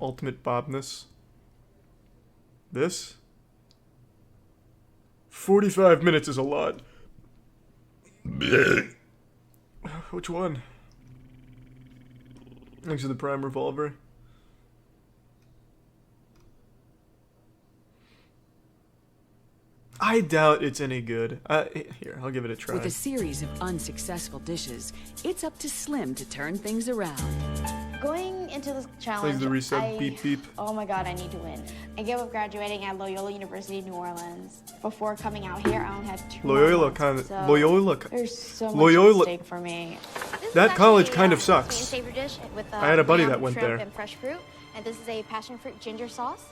ultimate Bobness. This? 45 minutes is a lot. Which one? Next to the prime revolver. I doubt it's any good. Here, I'll give it a try. With a series of unsuccessful dishes, it's up to Slim to turn things around. Going into this challenge, the resub, beep beep. Oh my god, I need to win. I gave up graduating at Loyola University, New Orleans. Before coming out here, I only had 2 Loyola months, kind of so Loyola. There's so much Loyola. at stake for me. That college kind of sucks. Savory dish with, I had a buddy that lamb, went shrimp, there. And fresh fruit, and this is a passion fruit ginger sauce.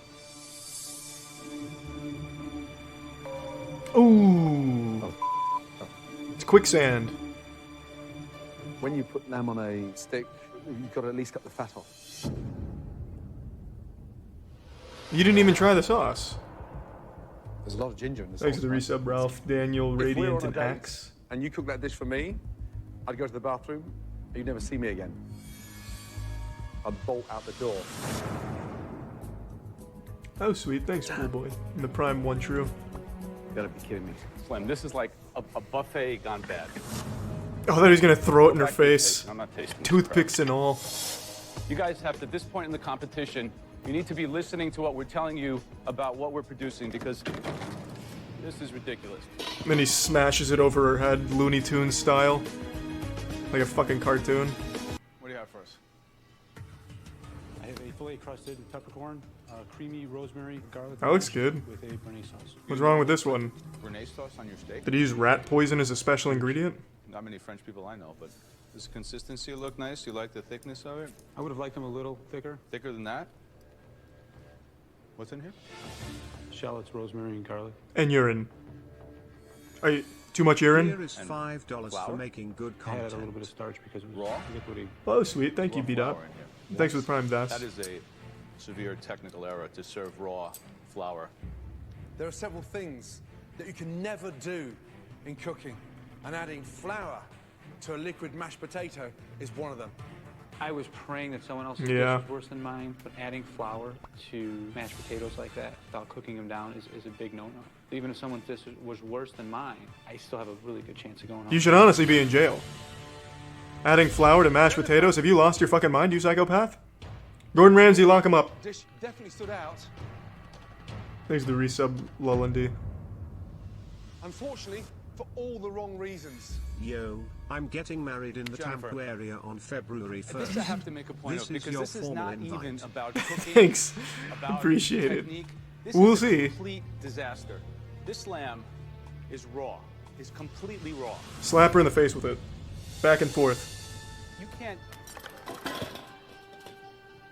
Ooh. It's quicksand. When you put lamb on a stick, you've got to at least cut the fat off. You didn't even try the sauce. There's a lot of ginger in the sauce. Thanks to the resub, Ralph, Daniel, If we were Radiant, on a and date Axe. and you cook that dish for me, I'd go to the bathroom, and you'd never see me again. I'd bolt out the door. Oh, sweet. Thanks, schoolboy. And the prime one true. You gotta be kidding me. Slim, this is like a buffet gone bad. Oh, I thought he was gonna throw it in her Back to the face. taste. I'm not tasting this Toothpicks crap. and all. You guys have to, at this point in the competition, you need to be listening to what we're telling you about what we're producing, because this is ridiculous. And then he smashes it over her head, Looney Tunes style. Like a fucking cartoon. What do you have for us? I have a filet crusted peppercorn, creamy rosemary, garlic. That looks good. With a béarnaise sauce. What's wrong with this one? Béarnaise sauce on your steak? Did he use rat poison as a special ingredient? Not many French people I know, but does the consistency look nice? You like the thickness of it? I would have liked them a little thicker. Thicker than that? What's in here? Shallots, rosemary, and garlic. And urine. Are you too much urine? Here is $5 for making good I added content. a little bit of starch because it was Raw? liquidy. Oh, sweet. Thank you, Raw beat up. flour in here. Thanks for the prime Das. That is a severe technical error to serve raw flour. There are several things that you can never do in cooking, and adding flour to a liquid mashed potato is one of them. I was praying that someone else's Yeah. dish was worse than mine, but adding flour to mashed potatoes like that without cooking them down is a big no-no. Even if someone's dish was worse than mine, I still have a really good chance of going home. You should honestly be in jail. Adding flour to mashed potatoes? Have you lost your fucking mind, you psychopath? Gordon Ramsay, lock him up. Dish definitely stood out. Thanks to the resub, Lullendy. Unfortunately, for all the wrong reasons. Yo, I'm getting married in the Jennifer. Tampa area on February 1st. This I have to make a point This of, is because your this is formal not invite. even about cooking. Thanks. About Appreciate it. technique. This We'll is a see. complete disaster. This lamb is raw. Is completely raw. Slap her in the face with it. Back and forth. You can't.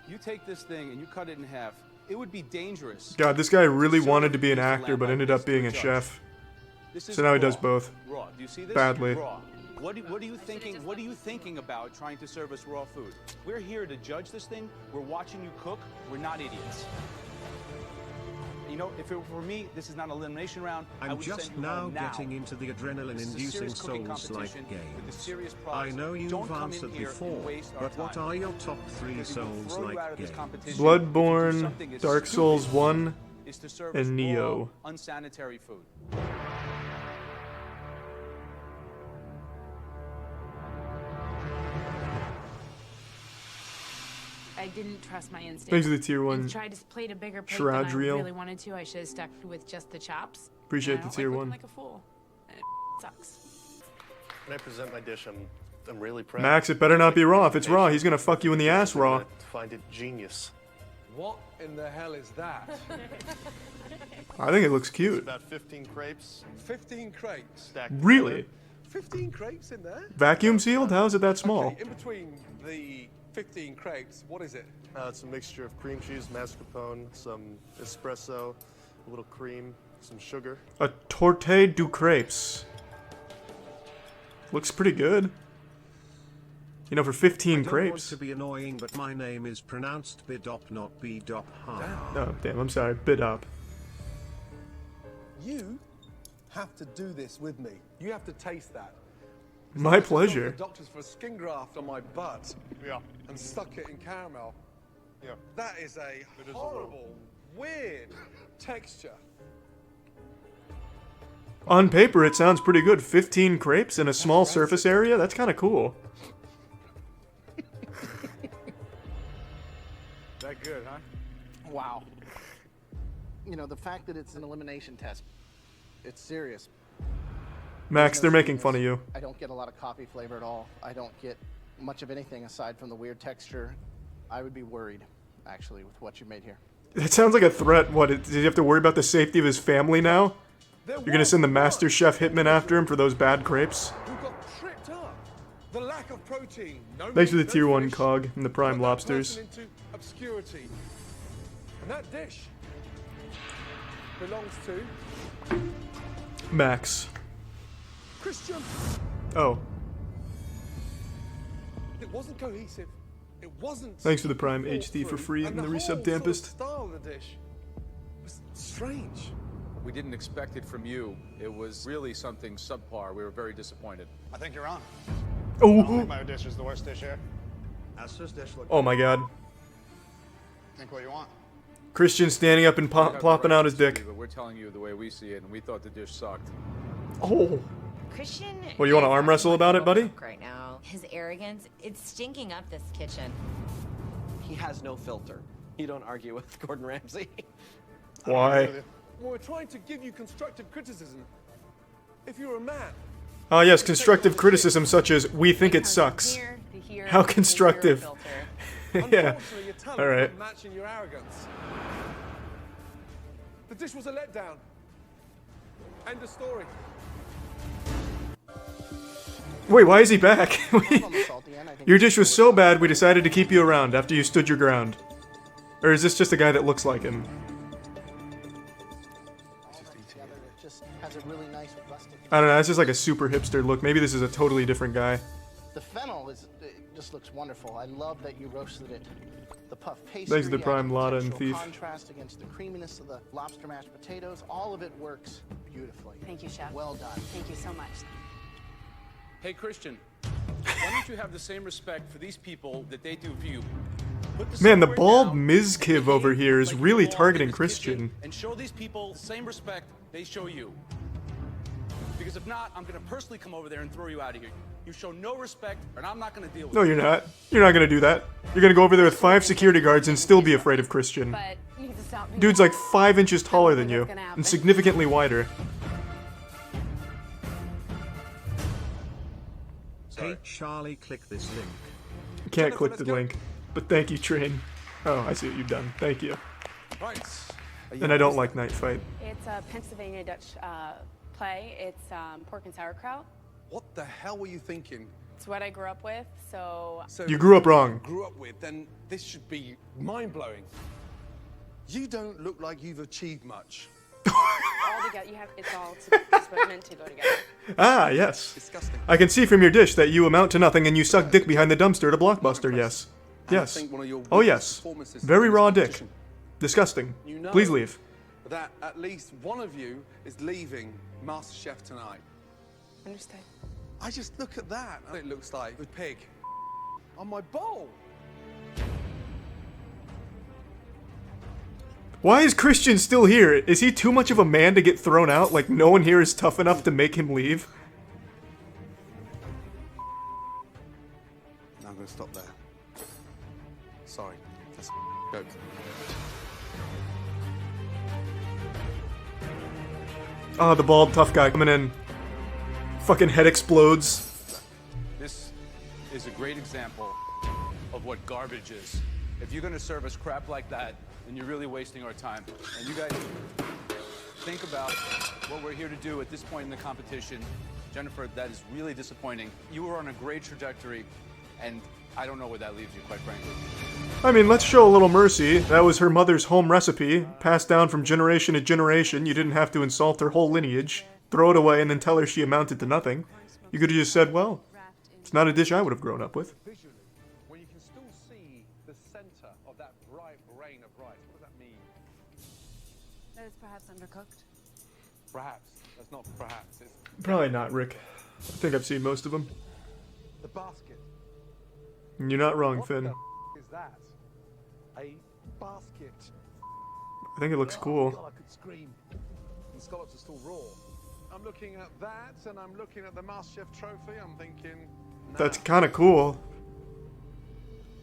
You take this thing and you cut it in half. It would be dangerous. God, this guy really Serve wanted to be an this actor, lamb but like ended this up being to a judge. chef. This is So now he raw. does both. Raw. Do you see this? Badly. Raw. What are you thinking? What are you thinking about trying to serve us raw food? We're here to judge this thing. We're watching you cook. We're not idiots. You know, if it were for me, this is not an elimination round. I I'm would just send you now home getting into the This is a adrenaline-inducing serious cooking Souls-like competition with a games. serious I prize. know Don't you've come in answered here and before, waste our but what time. are your top 3 Because we will throw you out Souls-like of this games? competition if you do Bloodborne, something as Dark stupid Souls 1, is to serve and us raw, Neo. unsanitary food. I didn't trust my instincts. Thanks for the tier 1. And tried to plate a bigger plate than I Shradriel. really wanted to. I should have stuck with just the chops. Appreciate And I the don't tier like 1. looking like a fool. And it sucks. When I present my dish, I'm really proud. Max, it better not be raw. If it's raw, he's gonna fuck you in the ass raw. I find it genius. What in the hell is that? I think it looks It's cute. about 15 crepes 15 crepes. stacked. Really? 15 crepes in there? Vacuum sealed? How is it that small? Okay, in between the 15 crepes, what is it? It's a mixture of cream cheese, mascarpone, some espresso, a little cream, some sugar. A torte du crepes. Looks pretty good. You know, for 15 I don't want crepes. to be annoying, but my name is pronounced Bidop, not Bidop. Oh, damn, I'm sorry. Bit up. You have to do this with me. You have to taste that. My I've just gone to pleasure. The doctors for a skin graft on my butt. Yeah. And stuck it in caramel. Yeah. That is a horrible, weird texture. On paper, it sounds pretty good. 15 crepes in a small surface area? That's kind of cool. That good, huh? Wow. You know, the fact that it's an elimination test, it's serious. Max, they're making fun of you. I don't get a lot of coffee flavor at all. I don't get much of anything aside from the weird texture. I would be worried, actually, with what you made here. That sounds like a threat. What, does he have to worry about the safety of his family now? You're gonna send the master chef hitman after him for those bad crepes? Who got tripped up? The lack of protein. No Thanks for the meat, no tier 1 fish. cog and the prime Put that lobsters. person into obscurity. And that dish belongs to Max. Christian. Oh, It wasn't cohesive. It wasn't. thanks for the prime thought HD for through. free and the whole resub sort of dampest. style of the dish was strange. We didn't expect it from you. It was really something subpar. We were very disappointed. I think you're wrong. I don't Oh, think my dish is the worst dish here. Astor's dish looked oh my god. Think what you want. Christian standing up and You have the plopping right out his to see, dick. But we're telling you the way we see it, and we thought the dish sucked. Oh. Christian. Well, you wanna is arm wrestle about it, buddy? drunk right now. His arrogance, it's stinking up this kitchen. He has no filter. You don't argue with Gordon Ramsay. Why? Well, we're trying to give you constructive criticism. If you're a man, Ah, yes, constructive criticism such as, we think it sucks. How constructive. Yeah. unfortunately, your talent Alright. not matching your arrogance. The dish was a letdown. End of story. Wait, why is he back? Your dish was so bad, we decided to keep you around after you stood your ground. Or is this just a guy that looks like him? It just has a really nice rustic. I don't know, it's just like a super hipster look. Maybe this is a totally different guy. The fennel it just looks wonderful. I love that you roasted it. The puff pastry. Thanks to the prime adds Lotta and textural Thief. Contrast against the creaminess of the lobster mashed potatoes. All of it works beautifully. Thank you, Chef. Well done. Thank you so much. Hey, Christian, why don't you have the same respect for these people that they do for you? Put Man, the silverware bald down, Mizkiv over here is like you really belong in targeting this Christian. kitchen, and show these people the same respect they show you. Because if not, I'm gonna personally come over there and throw you out of here. You show no respect, and I'm not gonna deal with No, it. you're not. You're not gonna do that. You're gonna go over there with 5 security guards and still be afraid of Christian. But you need to stop me. Dude's like 5 inches taller than you, what's gonna happen. and significantly wider. Hey Charlie, click this link. You can't click the link, but thank you, Train. Oh, I see what you've done. Thank you. Right. And I don't like Night Fight. It's a Pennsylvania Dutch play. It's pork and sauerkraut. What the hell were you thinking? It's what I grew up with, so... You grew up wrong. Grew up with, then this should be mind-blowing. You don't look like you've achieved much. all together, it's all it's meant to go together. Ah, yes. Disgusting. I can see from your dish that you amount to nothing and you suck dick behind the dumpster at a Blockbuster, yes. Yes. think one of your Oh, weakest yes. performances Very in this raw dick. competition. Disgusting. You know Please leave. that at least one of you is leaving MasterChef tonight. Understood. I just look at that and it looks like the pig on my bowl. Why is Christian still here? Is he too much of a man to get thrown out? Like, no one here is tough enough to make him leave? I'm going to stop there. Sorry, that's a joke. Oh, the bald tough guy coming in. Fucking head explodes. This is a great example of what garbage is. If you're gonna serve us crap like that, then you're really wasting our time. And you guys think about what we're here to do at this point in the competition. Jennifer, that is really disappointing. You were on a great trajectory, and I don't know where that leaves you, quite frankly. I mean, let's show a little mercy. That was her mother's home recipe, passed down from generation to generation. You didn't have to insult her whole lineage, throw it away, and then tell her she amounted to nothing. You could have just said, well, it's not a dish I would have grown up with. Visually, when you can still see the center of that bright brain of rice, what does that mean? That is perhaps undercooked. Perhaps. That's not perhaps. It's Probably not, Rick. I think I've seen most of them. the basket. And you're not wrong, What Finn. the is that? a basket. I think it looks cool. God, I could scream. The scallops are still raw. I'm looking at that, and I'm looking at the MasterChef trophy. I'm thinking, nah. That's kind of cool.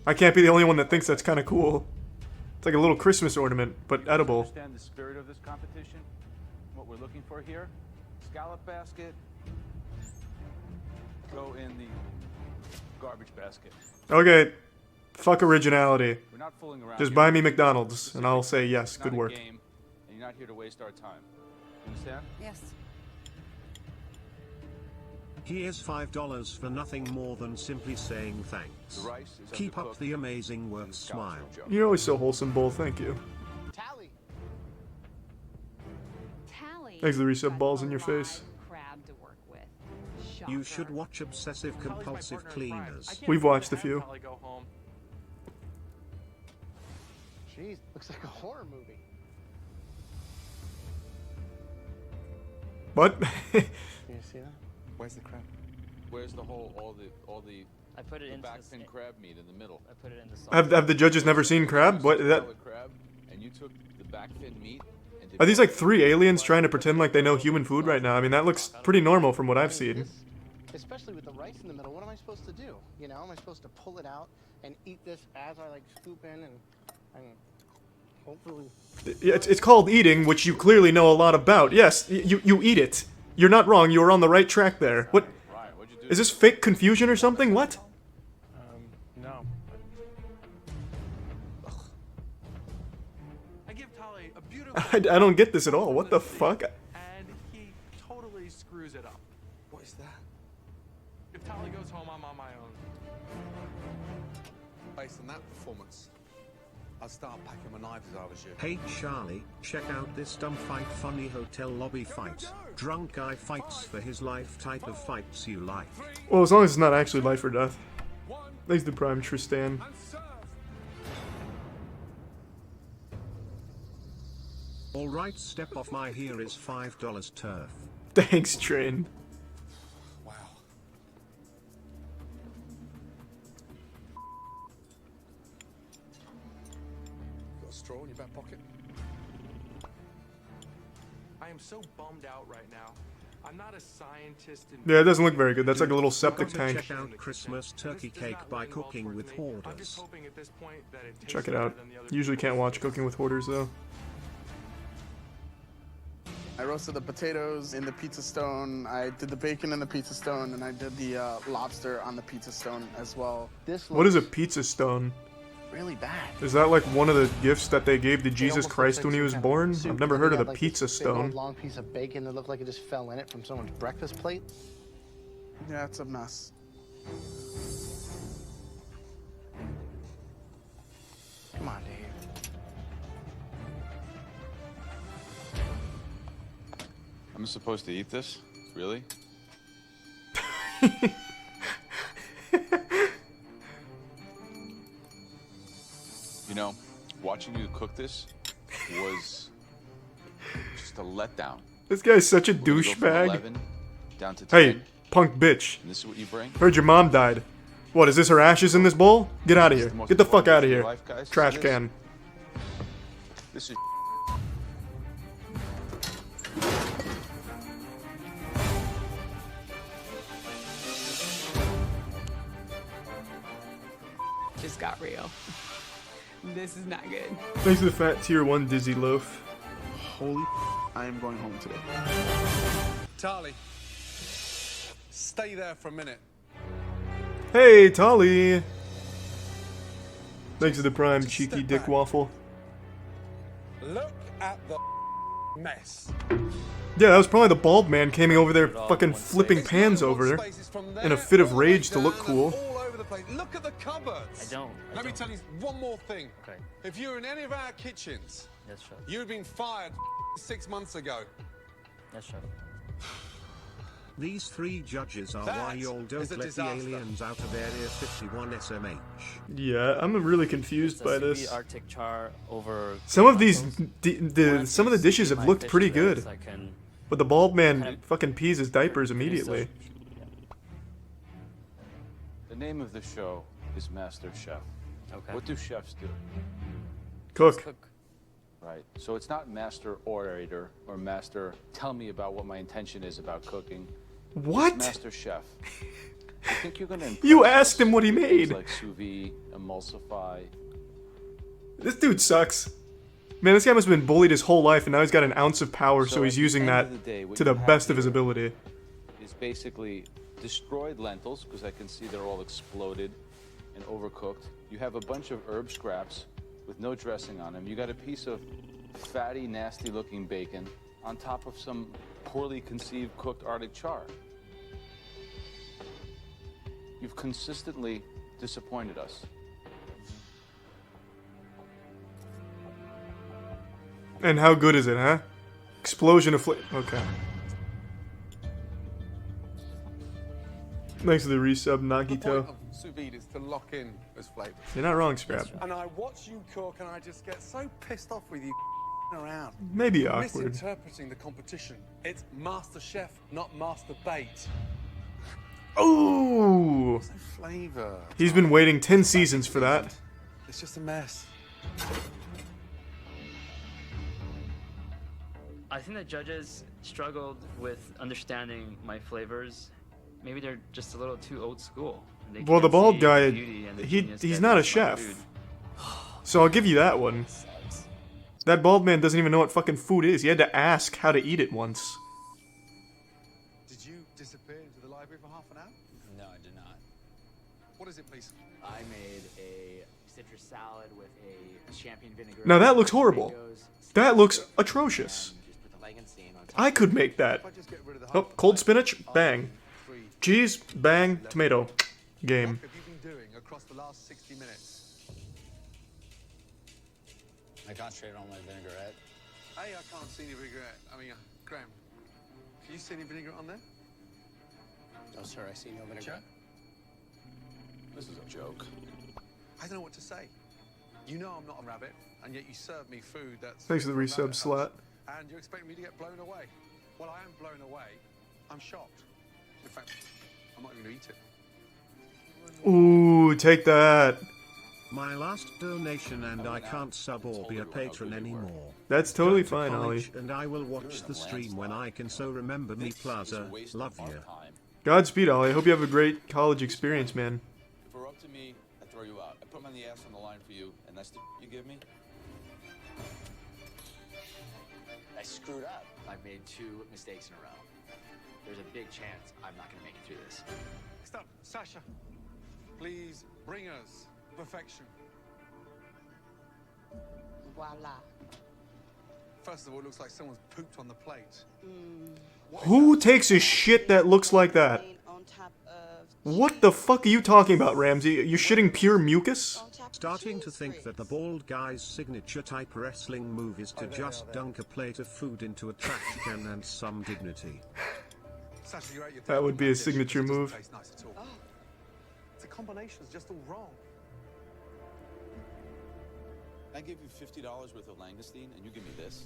I can't be the only one that thinks that's kind of cool. It's like a little Christmas ornament, but edible. Understand the spirit of this competition? What we're looking for here? Scallop basket. Go in the garbage basket. Okay, fuck originality. We're not fooling around. Just here. buy me McDonald's, and I'll say yes, It's good not a work. game, and you're not here to waste our time. You understand? Yes. Here's $5 for nothing more than simply saying thanks. The rice is Keep up undercooked. the amazing work, smile. You're always so wholesome, Bull. Thank you. Tally. Tally. Thanks for the resub got balls a in your live face. crab to work with. You Shocker. should watch Obsessive Compulsive Cleaners. We've watched a few. Go home. Jeez, looks like a horror movie. What? You see that? Where's the crab? Where's the whole, all the I put it the into backfin crab meat in the middle? I put it in the sauce. have the judges never seen crab? What that? Solid crab, and you took the backfin meat. And did Are these like 3 aliens trying to pretend like they know human food right now? I mean, that looks pretty normal from what I've seen. Especially with the rice in the middle, what am I supposed to do? You know, am I supposed to pull it out and eat this as I like scoop in and hopefully... It's called eating, which you clearly know a lot about. Yes, you eat it. You're not wrong. You were on the right track there. What? Is this fake confusion or something? What? No. I give Tali a beautiful. I don't get this at all. What the fuck? And he totally screws it up. What is that? If Tali goes home, I'm on my own. Based on that performance, I'd start packing my knives if I was you. Hey Charlie, check out this dumb fight, funny hotel lobby fight. Drunk guy fights for his life, type of fights you like. Well, as long as it's not actually life or death. Thanks to Prime Tristan. Alright, step off my here is $5 turf. Thanks, Train. Wow. Got a straw in your back pocket? I am so bummed out right now. I'm not a scientist. Yeah, it doesn't look very good. That's like a little septic Gotta tank. check out Christmas turkey cake by Cooking with Hoarders. Check it out. Usually can't watch Cooking with Hoarders though. I roasted the potatoes in the pizza stone. I did the bacon in the pizza stone, and I did the lobster on the pizza stone as well. This What is a pizza stone? really bad. Is that like one of the gifts that they gave to Jesus almost Christ looks when like he was some kind of born? soup, I've never and heard they of had, a like, pizza this big old stone. long piece of bacon that looked like it just fell in it from someone's breakfast plate. Yeah, it's a mess. Come on, Dave. I'm supposed to eat this? Really? You know, watching you cook this was just a letdown. This guy's such a We're gonna go from douchebag. 11 down to 10. Hey, punk bitch. And this is what you bring? Heard your mom died. What, is this her ashes in this bowl? Get out of here. the most Get the fuck important out of thing in here. your life, guys. Trash See this? can. This is Just got real. This is not good. Thanks to the fat tier 1 Dizzy Loaf. Holy I am going home today. Tali, stay there for a minute. Hey, Tali! Thanks to the prime cheeky dick waffle. Look at the mess. Yeah, that was probably the bald man coming over there fucking flipping pans over in a fit of rage to look cool. All over the place. Look at the cupboards. Let me tell you one more thing. Okay. If you were in any of our kitchens, Yes, sir. you'd been fired 6 months ago. Yes, sir. These 3 judges are That why y'all is don't a let the disaster. aliens out of Area 51 SMH. Yeah, I'm really confused by this. Arctic char over. Some of these, some of the dishes have looked pretty good. But the bald man fucking pees his diapers immediately. the name of the show is Master Chef. Okay. What do chefs do? Cook. Right. So it's not master orator or master tell me about what my intention is about cooking. What? It's master chef. You think you're gonna You asked him what he things made. like sous vide, emulsify. This dude sucks. Man, this guy must have been bullied his whole life, and now he's got an ounce of power, so at he's the using end that of the day, what to you the have best of his here ability. Is basically destroyed lentils, because I can see they're all exploded and overcooked. You have a bunch of herb scraps with no dressing on them. You got a piece of fatty, nasty-looking bacon on top of some poorly conceived cooked Arctic char. You've consistently disappointed us. And how good is it, huh? Explosion of okay. Thanks for the resub, The point Nagito. of sous vide is to lock in those flavors. You're not wrong, Scrap. And I watch you cook, and I just get so pissed off with you around. Maybe You're awkward. misinterpreting the competition. It's Master Chef, not Master Bait. Ooh! Flavor. He's been waiting 10 seasons for that. It's just a mess. I think the judges struggled with understanding my flavors. Maybe they're just a little too old school. They Well, the can't bald see guy, beauty and the genius he's that not a is my chef. food. So I'll give you that one. That bald man doesn't even know what fucking food is. He had to ask how to eat it once. Did you disappear into the library for half an hour? No, I did not. What is it, please? I made a citrus salad with a champagne vinegar. Now that looks horrible. That looks atrocious. I could make that. Oh, cold spinach, bang. Cheese, bang, tomato. Game. What have you been doing across the last 60 minutes? I concentrated on my vinaigrette. I can't see any vinaigrette. I mean, Graham, can you see any vinaigrette on there? No, sir, I see no vinaigrette. This is a joke. I don't know what to say. You know I'm not a rabbit, and yet you serve me food that's... Thanks for the resub, Slat. And you expect me to get blown away. Well, I am blown away. I'm shocked. In fact, I'm not even going to eat it. Ooh, take that. My last donation, and I can't sub or be a patron anymore. That's totally Go to fine, college Ollie. And I will watch the stream when I can, so remember me, Plaza. Love you. Godspeed, Ollie. I hope you have a great college experience, man. If it were up to me, I'd throw you out. I put my ass on the line for you, and that's the you give me? I screwed up. I've made 2 mistakes in a row. There's a big chance I'm not going to make it through this. Stop, Sasha. Please bring us perfection. Voila. First of all, it looks like someone's pooped on the plate. Who takes a shit that looks like that? What the fuck are you talking about, Ramsey? You're shitting pure mucus? Starting to think that the bald guy's signature type wrestling move is to just dunk a plate of food into a trash can and some dignity. Sasha, you're at your That would be a signature move. taste nice at all. The combination's just all wrong. I gave you $50 worth of langoustine, and you give me this.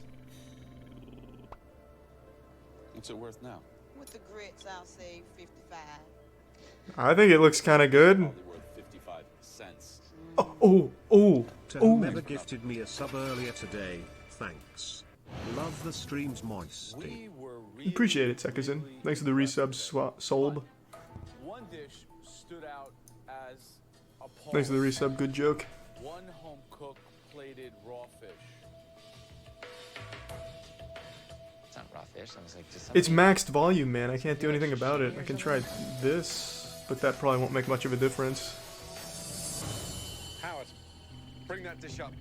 What's it worth now? With the grits, I'll say 55. I think it looks kind of good. Probably worth 55 cents. Oh. To whomever gifted me a sub earlier today, thanks. Love the stream's moisty. Appreciate it, Sekazin. Thanks for the resub, Solb. One dish stood out as a Thanks for the resub, good joke. One home-cooked plated raw fish. It's not raw fish. I was like, just It's maxed volume, man. I can't do anything about it. I can try this, but that probably won't make much of a difference. Howard, bring that dish up.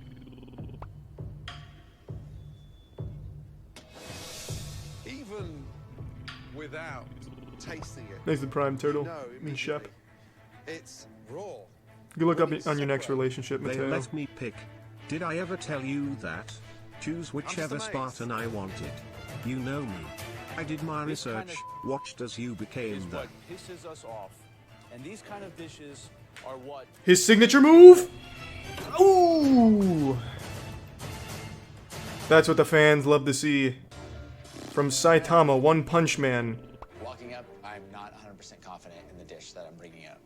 Even without tasting it, Thanks for the Prime Turtle. you know I mean, Shep. it's raw. Good luck up on your next relationship, They Mateo. let me pick. Did I ever tell you that? Choose whichever Spartan I wanted. You know me. I did my research, watched as you became the... What pisses us off, and these kind of dishes are what... His signature move? Ooh! That's what the fans love to see. From Saitama, One Punch Man. walking up, I'm not 100% confident in the dish that I'm bringing up.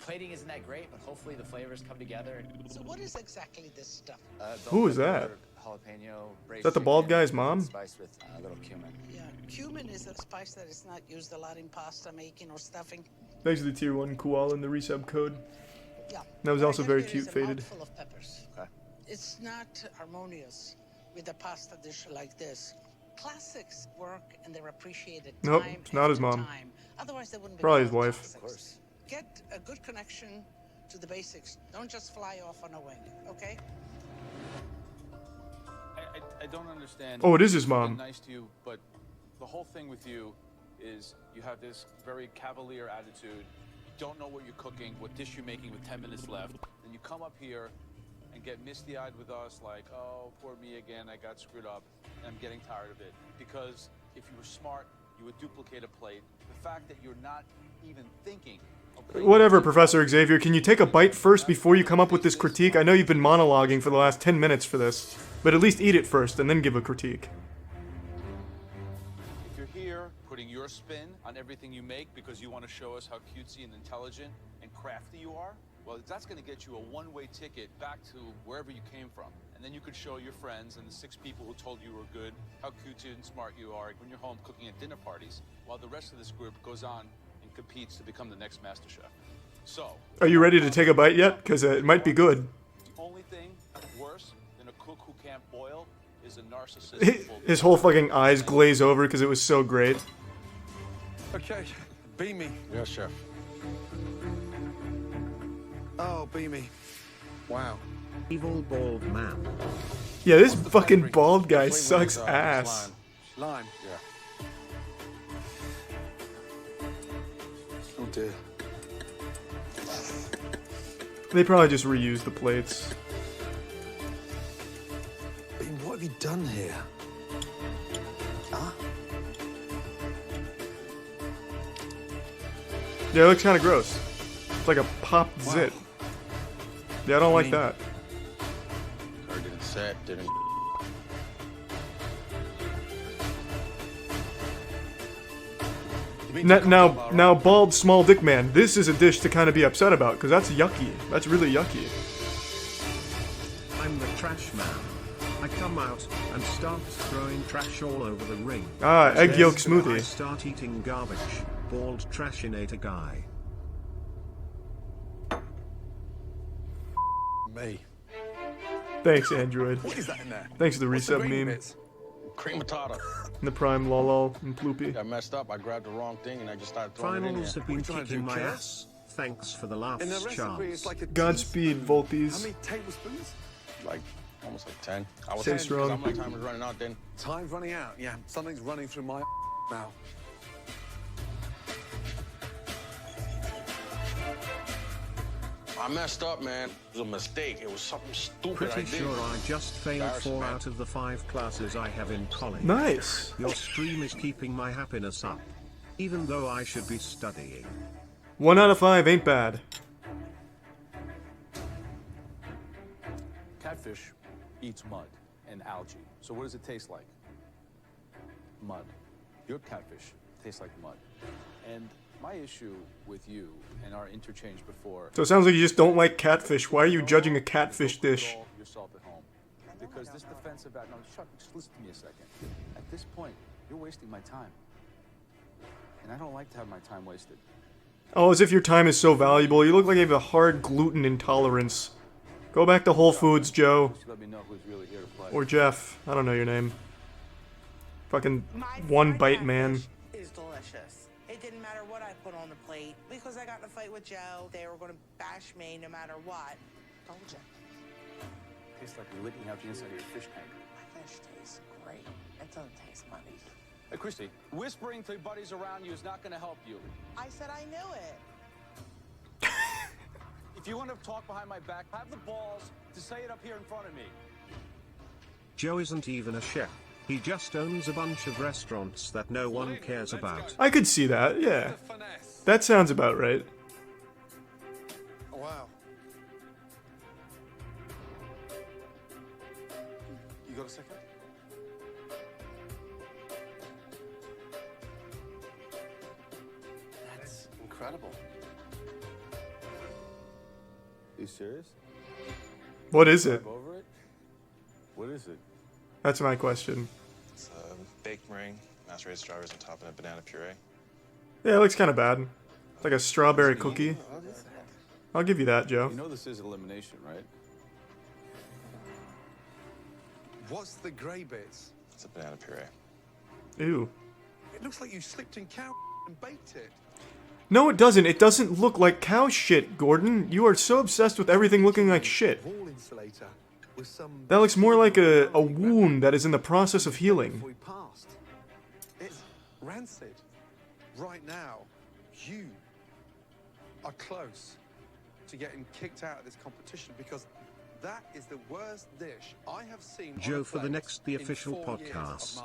plating isn't that great, but hopefully the flavors come together. So what is exactly this stuff? Who is that? Jalapeno, Is that the bald guy's mom? Spiced with a little cumin. Yeah, cumin is a spice that is not used a lot in pasta making or stuffing. Thanks to the tier 1 koala in the resub code. Yeah. That was What I also got very here cute, is a faded. mouthful of peppers. Okay. It's not harmonious with a pasta dish like this. Classics work and they're appreciated. Nope, time it's not his after mom. time. Otherwise, they wouldn't be Probably his called wife. classics. Of course. Get a good connection to the basics. Don't just fly off on a wing, okay? I don't understand. Oh, it is his I've been mom. Nice to you, but the whole thing with you is you have this very cavalier attitude. You don't know what you're cooking, what dish you're making with 10 minutes left. Then you come up here and get misty-eyed with us like, oh, poor me again, I got screwed up, and I'm getting tired of it. Because if you were smart, you would duplicate a plate. The fact that you're not even thinking. Whatever, Professor Xavier, can you take a bite first before you come up with this critique? I know you've been monologuing for the last 10 minutes for this, but at least eat it first and then give a critique. If you're here putting your spin on everything you make because you want to show us how cutesy and intelligent and crafty you are, well, that's going to get you a one-way ticket back to wherever you came from. And then you could show your friends and the 6 people who told you were good how cutesy and smart you are when you're home cooking at dinner parties, while the rest of this group goes on and competes to become the next master chef. So, Are you ready to take a bite yet? Because it might be good. the only thing worse than a cook who can't boil is a narcissist. His whole fucking eyes glaze over because it was so great. Okay, beat me. Yes, chef. Oh, beat me. Wow. Evil bald man. Yeah, this fucking bald guy sucks ass. Lime. Yeah. Oh dear. They probably just reused the plates. Bean, what have you done here? Huh? Yeah, it looks kind of gross. It's like a popped zit. Yeah, I don't like that. Or didn't set, didn't. Now, bald small dick man, this is a dish to kind of be upset about, because that's yucky. That's really yucky. I'm the trash man. I come out and start throwing trash all over the ring. Ah, egg Then yolk I smoothie. start eating garbage. Bald trashinator guy. Me. Thanks, Android. What is that in there? Thanks for the What's the resub green meme. bits? Cream patata. And the prime lolol and ploopy. Got messed up. I grabbed the wrong thing and I just started throwing it in Finals there. have been trying to kicking do, my kid? ass. Thanks for the laughs, In the recipe, Charles. it's like a Godspeed, teaspoon. Volpies. How many tablespoons? Like almost like 10. I was Stay 10 strong. because my time was running out then. Time's running out. Yeah, something's running through my now. I messed up, man. It was a mistake. It was something stupid Pretty I did. sure I just failed Embarrassing, 4 man. out of the 5 classes I have in college. Nice. Your stream is keeping my happiness up. Even though I should be studying. 1 out of 5 ain't bad. Catfish eats mud and algae. So what does it taste like? Mud. Your catfish tastes like mud. And my issue with you and our interchange before. So it sounds like you just don't like catfish. Why are you judging a catfish dish? Yourself at home. Because this defensive no, just listen to me a second. At this point, you're wasting my time. And I don't like to have my time wasted. Oh, as if your time is so valuable. You look like you have a hard gluten intolerance. Go back to Whole Foods, Joe. Just let me know who's really here to play. Or Jeff. I don't know your name. Fucking one bite man. Is delicious. It didn't matter what I put on the plate because I got in a fight with Joe. They were going to bash me no matter what. Told you. Tastes like you're licking out the inside of your fish tank. My fish tastes great. It doesn't taste muddy. Hey, Christy, whispering to buddies around you is not going to help you. I said I knew it. If you want to talk behind my back, have the balls to say it up here in front of me. Joe isn't even a chef. He just owns a bunch of restaurants that no one cares about. I could see that, yeah. That sounds about right. Oh, wow. You got a second? That's incredible. you serious? What is it? Drive over it? What is it? That's my question. It's a baked meringue, mashed raised strawberries on top, and a banana puree. Yeah, it looks kind of bad. It's like a strawberry cookie. I'll give you that, Joe. You know this is elimination, right? What's the grey bits? It's a banana puree. Ew. It looks like you slipped in cow and baked it. No, it doesn't. It doesn't look like cow shit, Gordon. You are so obsessed with everything looking like shit. Wall insulator with some. That looks more like a wound that is in the process of healing. We passed. It's rancid. Right now, you are close to getting kicked out of this competition because that is the worst dish I have seen. Joe for the next The Official Podcast.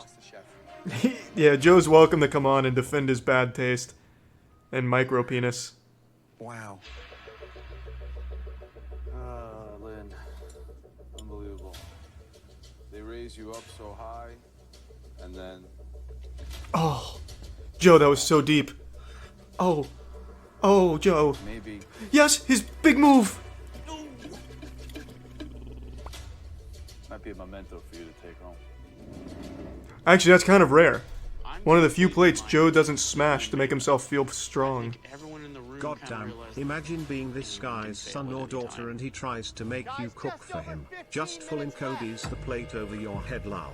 Yeah, Joe's welcome to come on and defend his bad taste and micro penis. Wow. Lynn. Unbelievable. They raise you up so high, and then... Oh, Joe, that was so deep. Oh, Joe. Maybe. Yes, his big move. Might be a memento for you to take home. Actually, that's kind of rare. One of the few plates Joe doesn't smash to make himself feel strong. Goddamn, imagine being this guy's son or daughter and he tries to make you cook for him. Just full in Kobe's the plate over your head, lol.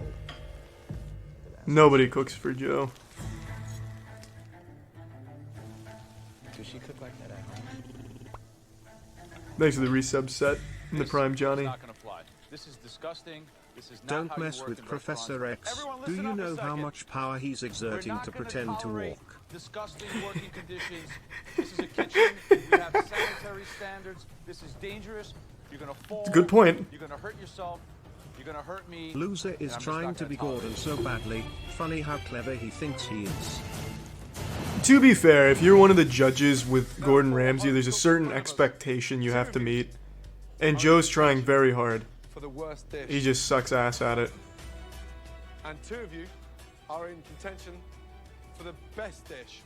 Nobody cooks for Joe. Does she cook like that at home? Thanks for the resub set and the Prime Johnny. Not gonna fly. This is disgusting. This is not Don't how you mess work with in Professor restaurants. X. Everyone Do listen you up a know how second. much power he's exerting to pretend to walk? Disgusting working conditions. This is a kitchen. We have sanitary standards. This is dangerous. You're gonna fall. It's a good point. You're gonna hurt yourself. You're gonna hurt me. Loser is trying to be Gordon so badly. Funny how clever he thinks he is. To be fair, if you're one of the judges with Gordon Ramsay, there's a certain expectation you have to meet. And Joe's trying very hard. For the worst dish. He just sucks ass at it. And two of you are in contention for the best dish.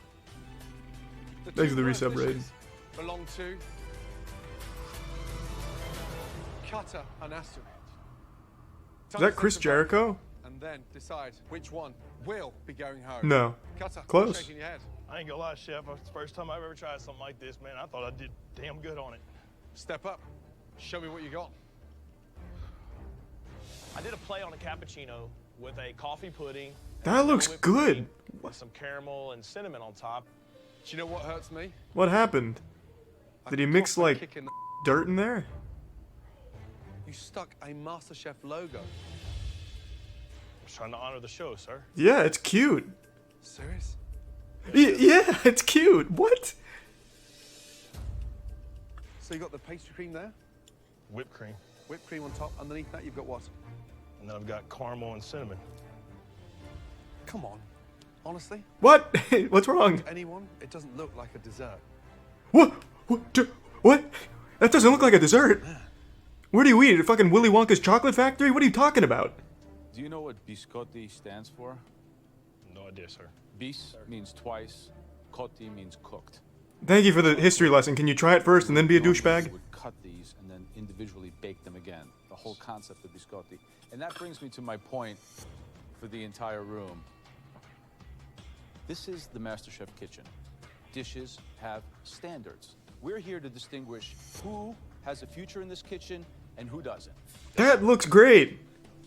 Thanks for the worst resub raid. dishes belong to Cutter and Aston. Is that Chris Jericho? And then decide which one will be going home. No. Cutter, Close. you're shaking your head. I ain't gonna lie, Chef. It's the first time I've ever tried something like this, man. I thought I did damn good on it. Step up. Show me what you got. I did a play on a cappuccino with a coffee pudding. That looks whipped good. cream With some caramel and cinnamon on top. Do you know what hurts me? What happened? Did he mix like Kick in the dirt in there? You stuck a MasterChef logo. I was trying to honor the show, sir. Yeah, it's cute. Serious? Yeah, it's cute. What? So you got the pastry cream there? Whipped cream. Whipped cream on top. Underneath that, you've got what? And then I've got caramel and cinnamon. Come on. Honestly? What? What's wrong? To anyone, it doesn't look like a dessert. What? What? That doesn't look like a dessert. Where do you eat it? At fucking Willy Wonka's chocolate factory? What are you talking about? Do you know what biscotti stands for? No idea, sir. Bis means twice. Cotti means cooked. Thank you for the history lesson. Can you try it first and then be a douchebag? Would cut these and then individually bake them again. The whole concept of biscotti. And that brings me to my point for the entire room. This is the MasterChef kitchen. Dishes have standards. We're here to distinguish who has a future in this kitchen and who doesn't. That looks great.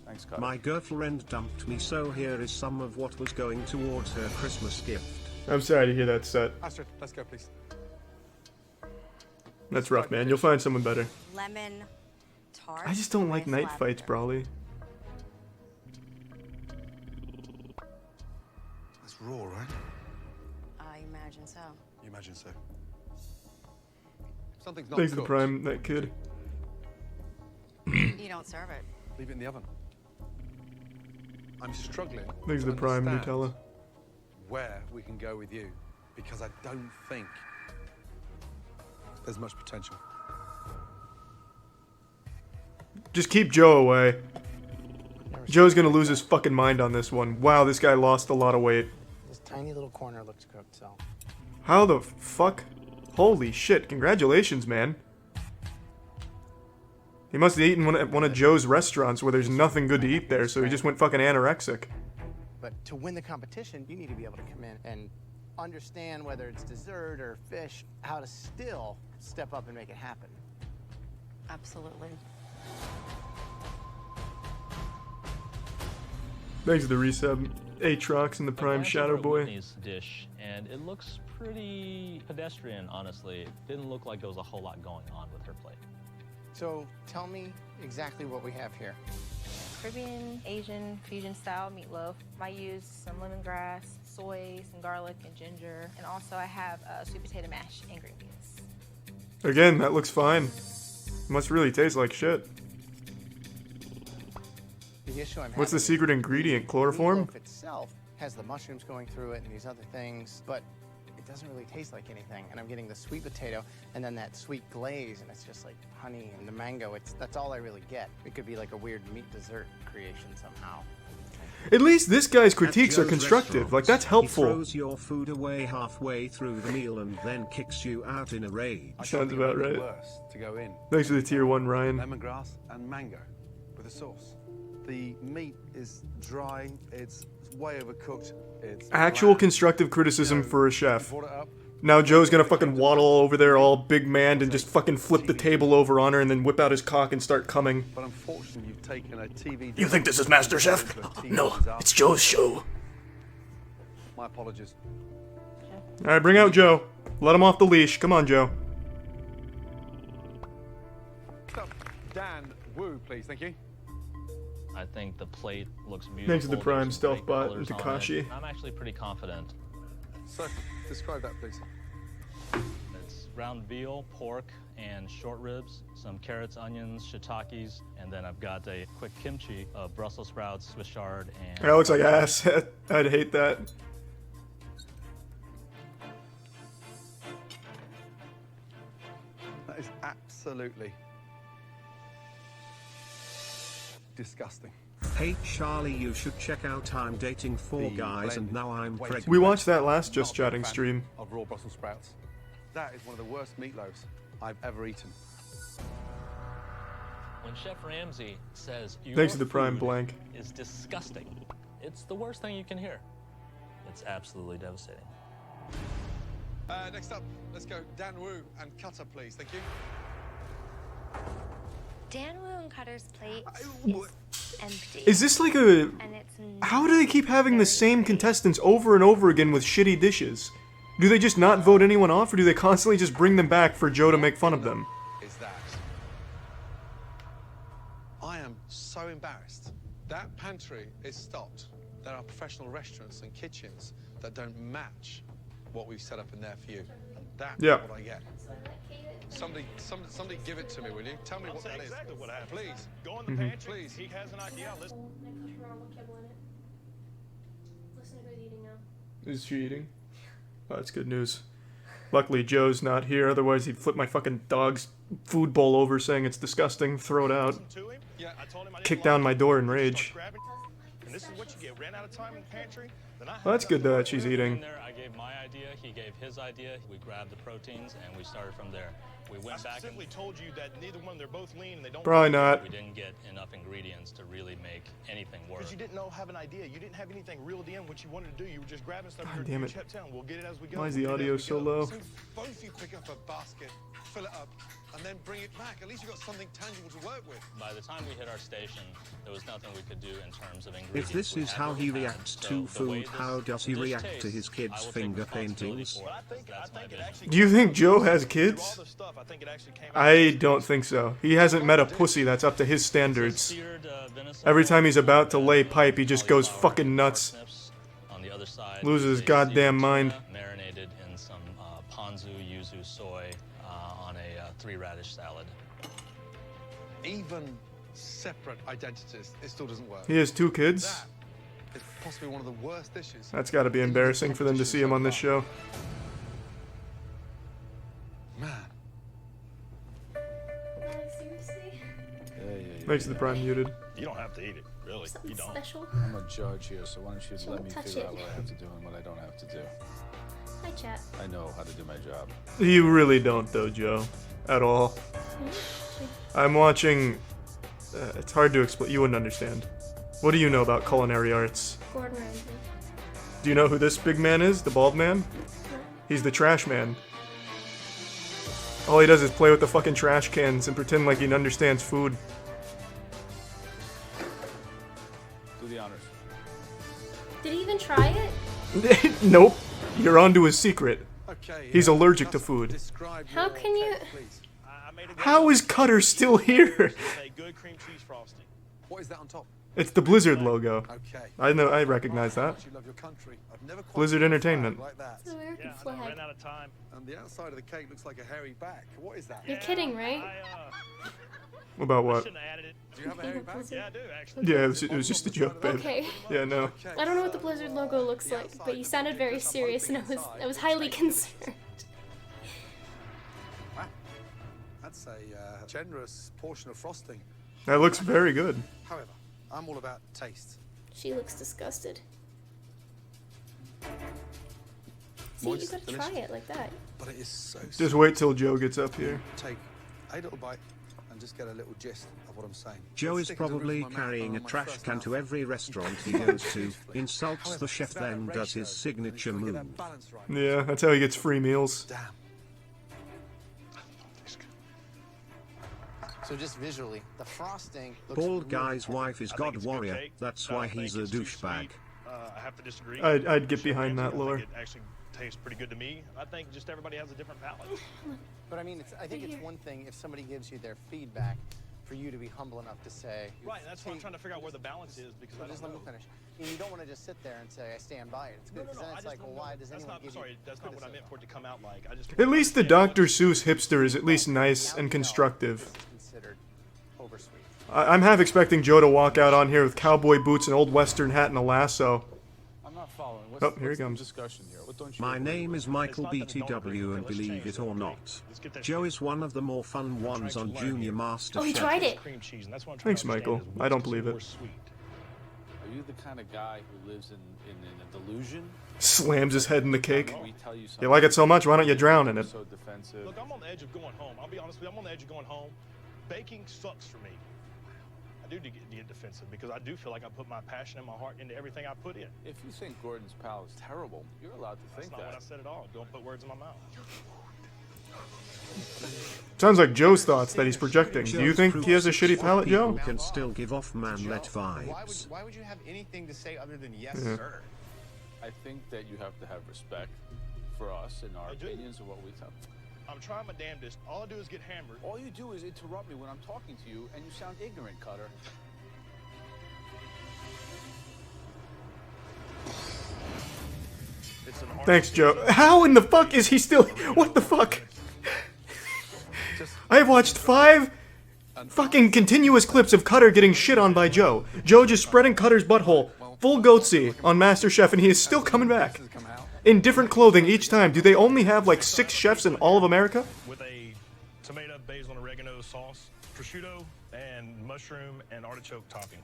Thanks, Cutter. My girlfriend dumped me, so here is some of what was going towards her Christmas gift. I'm sorry to hear that set. Astrid, let's go, please. That's rough, man. You'll find someone better. Lemon tart. I just don't like night fights, Brawley. That's raw, right? I imagine so. You imagine so. Something's not Thanks to the cooked. Prime, that kid. You don't serve it. Leave it in the oven. I'm struggling. Thanks to to the Prime, understand Nutella. where we can go with you, because I don't think there's much potential. Just keep Joe away. Joe's gonna lose his fucking mind on this one. Wow, this guy lost a lot of weight. This tiny little corner looks cooked, so. How the fuck? Holy shit, congratulations, man. He must have eaten at one of Joe's restaurants where there's nothing good to eat there, so he just went fucking anorexic. But to win the competition, you need to be able to come in and understand whether it's dessert or fish, how to still step up and make it happen. Absolutely. Thanks for the resub. Aatrox and the Prime Shadow Boy. Whitney's dish, and it looks pretty pedestrian, honestly. It didn't look like there was a whole lot going on with her plate. So tell me exactly what we have here. Caribbean, Asian, fusion style meatloaf. I use some lemongrass, soy, some garlic, and ginger. And also I have sweet potato mash and green beans. Again, that looks fine. Must really taste like shit. The issue I'm What's the having secret ingredient? Chloroform? meatloaf itself has the mushrooms going through it and these other things, but it doesn't really taste like anything. And I'm getting the sweet potato and then that sweet glaze, and it's just like honey and the mango. That's all I really get. It could be like a weird meat dessert creation somehow. At least this guy's critiques At are Joe's constructive. Like, that's He helpful. throws your food away halfway through the meal and then kicks you out in a rage. Sounds about right. Worse to go in. Thanks for the tier 1, Ryan. Lemongrass and mango with a sauce. The meat is dry, it's way overcooked, it's Actual bland. constructive criticism for a chef. Brought it up. Now Joe's gonna fucking waddle over there all big maned and just fucking flip the table over on her and then whip out his cock and start coming. But unfortunately, you've taken a TV. You think this is MasterChef? No, it's Joe's show. My apologies. Alright, bring out Joe. Let him off the leash. Come on, Joe. Dan Wu, please, thank you. I think the plate looks beautiful. Thanks to the Prime, There's some Stealth great Bot, colors and on Takashi. it. I'm actually pretty confident. So, describe that, please. It's ground veal, pork, and short ribs, some carrots, onions, shiitakes, and then I've got a quick kimchi of Brussels sprouts, Swiss chard, and... That looks like ass. I'd hate that. That is absolutely disgusting. Hey Charlie, you should check out I'm Dating 4 Guys and Now I'm Pregnant. We watched that last Just Chatting stream. Of raw Brussels sprouts. That is one of the worst meatloaves I've ever eaten. When Chef Ramsay says your Thanks to the Prime food Blank. is disgusting, it's the worst thing you can hear. It's absolutely devastating. Next up, let's go Dan Wu and Cutter, please. Thank you. Dan Wu and Cutter's plate is empty. Is this like a... And it's How do they keep having the same contestants over and over again with shitty dishes? Do they just not vote anyone off, or do they constantly just bring them back for Joe to make fun of them? Is that I am so embarrassed. That pantry is stopped. There are professional restaurants and kitchens that don't match what we've set up in there for you. And that's what I get. Somebody give it to me, will you? Tell me what that is. Exactly what happened. Please. Go in the pantry. Please. He has an idea. Listen. Is she eating? Oh, that's good news. Luckily, Joe's not here, otherwise he'd flip my fucking dog's food bowl over saying it's disgusting, throw it out. Kick down my door in rage. And this is what you get. Ran out of time in the pantry. Well, that's good though that she's eating. I gave my idea, he gave his idea, we grabbed the proteins, and we started from there. We went back and simply told you that neither one, they're both lean and they don't... Probably not. We didn't get enough ingredients to really make anything work. Because you didn't have an idea. You didn't have anything reeled in what you wanted to do. You were just grabbing stuff. God damn it. You kept telling, we'll get it as we go. Why is the audio so low? So both you pick up a basket, fill it up, and then bring it back. At least you've got something tangible to work with. By the time we hit our station, there was nothing we could do in terms of ingredients. If this is how he reacts to food, how does he react to his kids' finger paintings? Do you think Joe has kids? I don't think so. He hasn't met a pussy that's up to his standards. Every time he's about to lay pipe, he just goes fucking nuts. On the other side, Loses his goddamn mind. Marinated in some ponzu, yuzu, soy on a 3-radish salad. Even separate identities, it still doesn't work. He has 2 kids? That is possibly one of the worst dishes. That's gotta be embarrassing for them to see him on this show. Man. Seriously? Thanks to the Prime muted. You don't have to eat it, really. You don't. Special? I'm a judge here, so why don't you So let me touch figure it. out what I have to do and what I don't have to do. Hi, chat. I know how to do my job. You really don't though, Joe. At all. watching? I'm watching. It's hard to explain. You wouldn't understand. What do you know about culinary arts? Gordon Ramsay. Do you know who this big man is? The bald man? He's the trash man. All he does is play with the fucking trash cans and pretend like he understands food. Do the honors. Did he even try it? Nope. You're onto his secret. Okay, He's allergic to food. How can you? How is Cutter still here? What is that on top? It's the Blizzard logo. Okay. I know. I recognize that. You love your country. I've never quite Blizzard seen a Entertainment. flag like that. It's an American flag. Ran out of time. And the outside of the cake looks like a hairy back. What is that? You're kidding, right? About what? Do you have a hairy back? Yeah, I do actually. Yeah, it was just a joke, babe. Okay. Yeah, no. I don't know what the Blizzard logo looks like, but you sounded very serious, and I was highly concerned. Wow. That's a generous portion of frosting. That looks very good. However, I'm all about taste. She looks disgusted. See, Moist, you gotta delicious. try it like that. But it is so Just wait till Joe gets up here. Take a little bite and just get a little gist of what I'm saying. Joe is Stick it to the roof probably of my mouth carrying and a on my trash first can to mouthful. every restaurant he goes to, insults the chef, then does his signature move. Yeah, that's how he gets free meals. Damn. So just visually, the frosting looks Bald really guy's good. wife is God Warrior, that's why he's a douchebag. I have to disagree. I'd get behind that lore. It actually tastes pretty good to me. I think just everybody has a different palate. But I mean, I think it's one thing if somebody gives you their feedback, for you to be humble enough to say. Right, that's why I'm trying to figure out where the balance is because I Just don't let me know. finish. And you don't want to just sit there and say, I stand by it. It's good, because then it's like, well, why does anyone give you That's not what I meant for it to come out like. I just At least the Dr. Seuss hipster is at least nice and constructive. considered oversweet? I'm half expecting Joe to walk out on here with cowboy boots, an old western hat, and a lasso. I'm not following. Oh, here he the comes. discussion here? What don't you My agree name with? is Michael BTW, and believe it or not, Joe is one of the more fun ones on Junior Master Oh, he Chef. tried it. Cream cheese, and that's what I'm Thanks, trying to Michael. understand is I don't what's believe it. more sweet. Are you the kind of guy who lives in a delusion? Slams his head in the cake. We tell you You like it so much, why don't you drown in it? So defensive. Look, I'm on the edge of going home. I'll be honest with you, I'm on the edge of going home. Baking sucks for me. I do get defensive because I do feel like I put my passion and my heart into everything I put in. If you think Gordon's pal is terrible, you're allowed to That's think not that. what I said at all. Don't put words in my mouth. Sounds like Joe's thoughts that he's projecting. Do you think he has a shitty palate, Joe? People can still give off manlet Why vibes. would you have anything to say other than yes, Yeah. sir? I think that you have to have respect for us and our opinions of what we tell. I'm trying my damnedest. All I do is get hammered. All you do is interrupt me when I'm talking to you, and you sound ignorant, Cutter. It's an Thanks, Joe. How in the fuck is he still... What the fuck? I have watched 5 fucking continuous clips of Cutter getting shit on by Joe. Joe just spreading Cutter's butthole full goatsy on MasterChef, and he is still coming back. In different clothing each time. Do they only have like 6 chefs in all of America? with a tomato, basil, and oregano sauce, prosciutto, and mushroom and artichoke topping.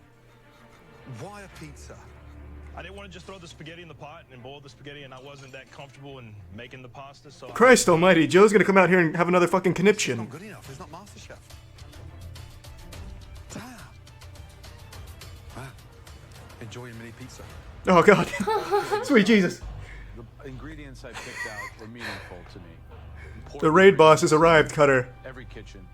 Why a pizza? I didn't want to just throw the spaghetti in the pot and boil the spaghetti, and I wasn't that comfortable in making the pasta, so Christ almighty, Joe's gonna come out here and have another fucking conniption. Good enough. It's not MasterChef. Damn. Wow. Enjoy your mini pizza. Oh god. Sweet Jesus. The ingredients I picked out were meaningful to me. The raid boss has arrived, Cutter. Every kitchen.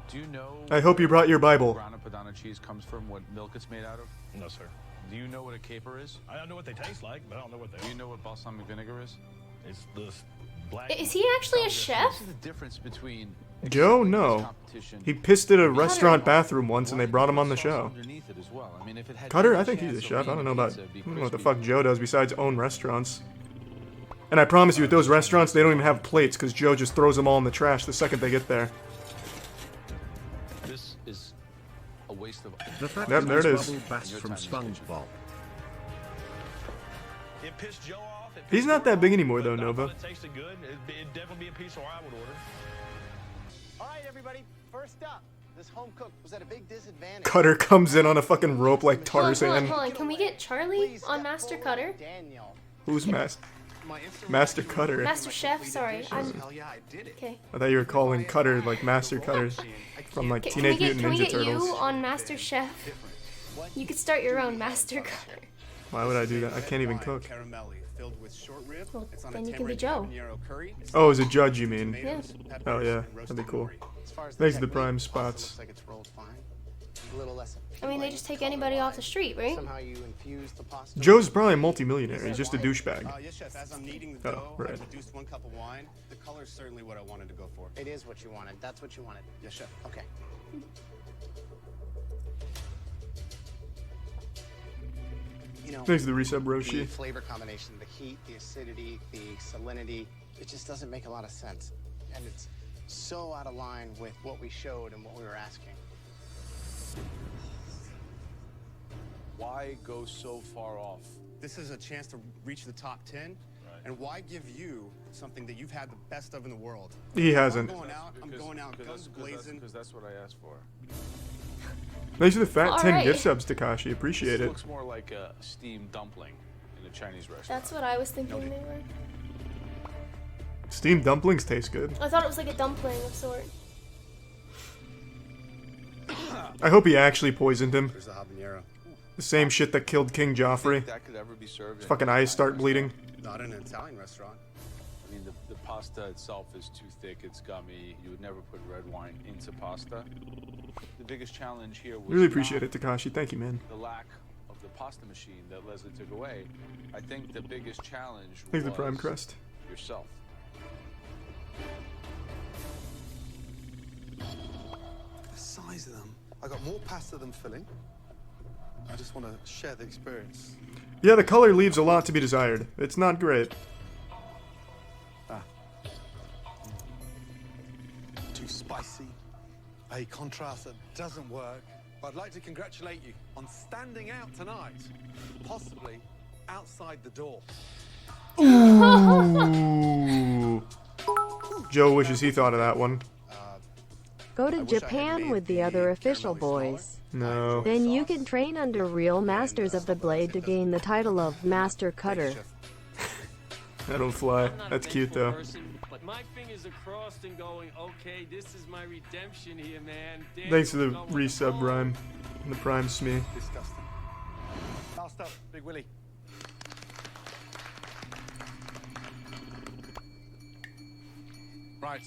Do you know? I hope you brought your Bible. Grana Padano cheese comes from, what milk it's made out of? No, sir. Do you know what a caper is? I don't know what they taste like, but I don't know what they Do are. you know what balsamic vinegar is? It's this black. Is he actually a chef? This is the difference between Joe? No. He pissed at a restaurant bathroom once and they brought him on the show. underneath it as well. I mean, if it had Cutter, any I think he's a chance of chef. I being don't know about... pizza, it'd be I don't know what the crispy. fuck Joe does besides own restaurants. And I promise you, at those restaurants, they don't even have plates because Joe just throws them all in the trash the second they get there. This is a waste of. The fact Yep, there it is. Bubble Bass from SpongeBob. It pissed Joe off. It He's pissed not her that off, big anymore, though, but I Nova. thought it tasted good. It'd definitely be a pizza I would order. All right, everybody, first up. This home cook was at a big disadvantage. Cutter comes in on a fucking rope like Hold on, Tarzan. hold on. Can we get Charlie on Master Cutter? Daniel. Who's masked? Master Cutter. Master Chef, sorry. Okay. I thought you were calling Cutter like Master Cutter from like Teenage Mutant Can we Ninja get Turtles. you on Master Chef? You could start your own Master Cutter. Why would I do that? I can't even cook. Well, then you can be Joe. Oh, as a judge, you mean? Yeah. Oh yeah, that'd be cool. Thanks to the prime spots. I mean, they just take anybody off the street, right? Joe's probably a multimillionaire. He's just a douchebag. Yes, chef. As I'm kneading the dough, right. I reduced 1 cup of wine. The color's certainly what I wanted to go for. It is what you wanted. That's what you wanted. Yes, chef. Okay. You know, Thanks to the resub, the Roshi. flavor combination, the heat, the acidity, the salinity, it just doesn't make a lot of sense. And it's so out of line with what we showed and what we were asking. Why go so far off? This is a chance to reach the top 10. And why give you something that you've had the best of in the world? He hasn't. I'm going out guns blazing. Because that's what I asked for. Thanks for the fat 10 Alright. gift subs, Takashi. Appreciate This it. looks more like a steamed dumpling in a Chinese restaurant. That's what I was thinking they were. Steamed dumplings taste good. I thought it was like a dumpling of sort. I hope he actually poisoned him. There's the habanero. The same shit that killed King Joffrey. That could ever be served. His fucking eyes start bleeding. Not in an Italian restaurant. I mean, the pasta itself is too thick. It's gummy. You would never put red wine into pasta. The biggest challenge here was Really appreciate it, Takashi. Thank you, man. the lack of the pasta machine that Leslie took away. I think the biggest challenge Thanks was the Prime Crest. yourself. The size of them. I got more pasta than filling. I just want to share the experience. Yeah, the color leaves a lot to be desired. It's not great. Too spicy. A contrast that doesn't work. But I'd like to congratulate you on standing out tonight. Possibly outside the door. Ooh. Joe wishes he thought of that one. Go to Japan with the other official boys. No. Then you can train under real masters of the blade to gain the title of Master Cutter. That'll fly. That's cute though. But my fingers are crossed and going, okay, this is my redemption here, man. Thanks for the resub, Rhyme. And the Prime Smee. Disgusting. Last up, Big Willie. Right.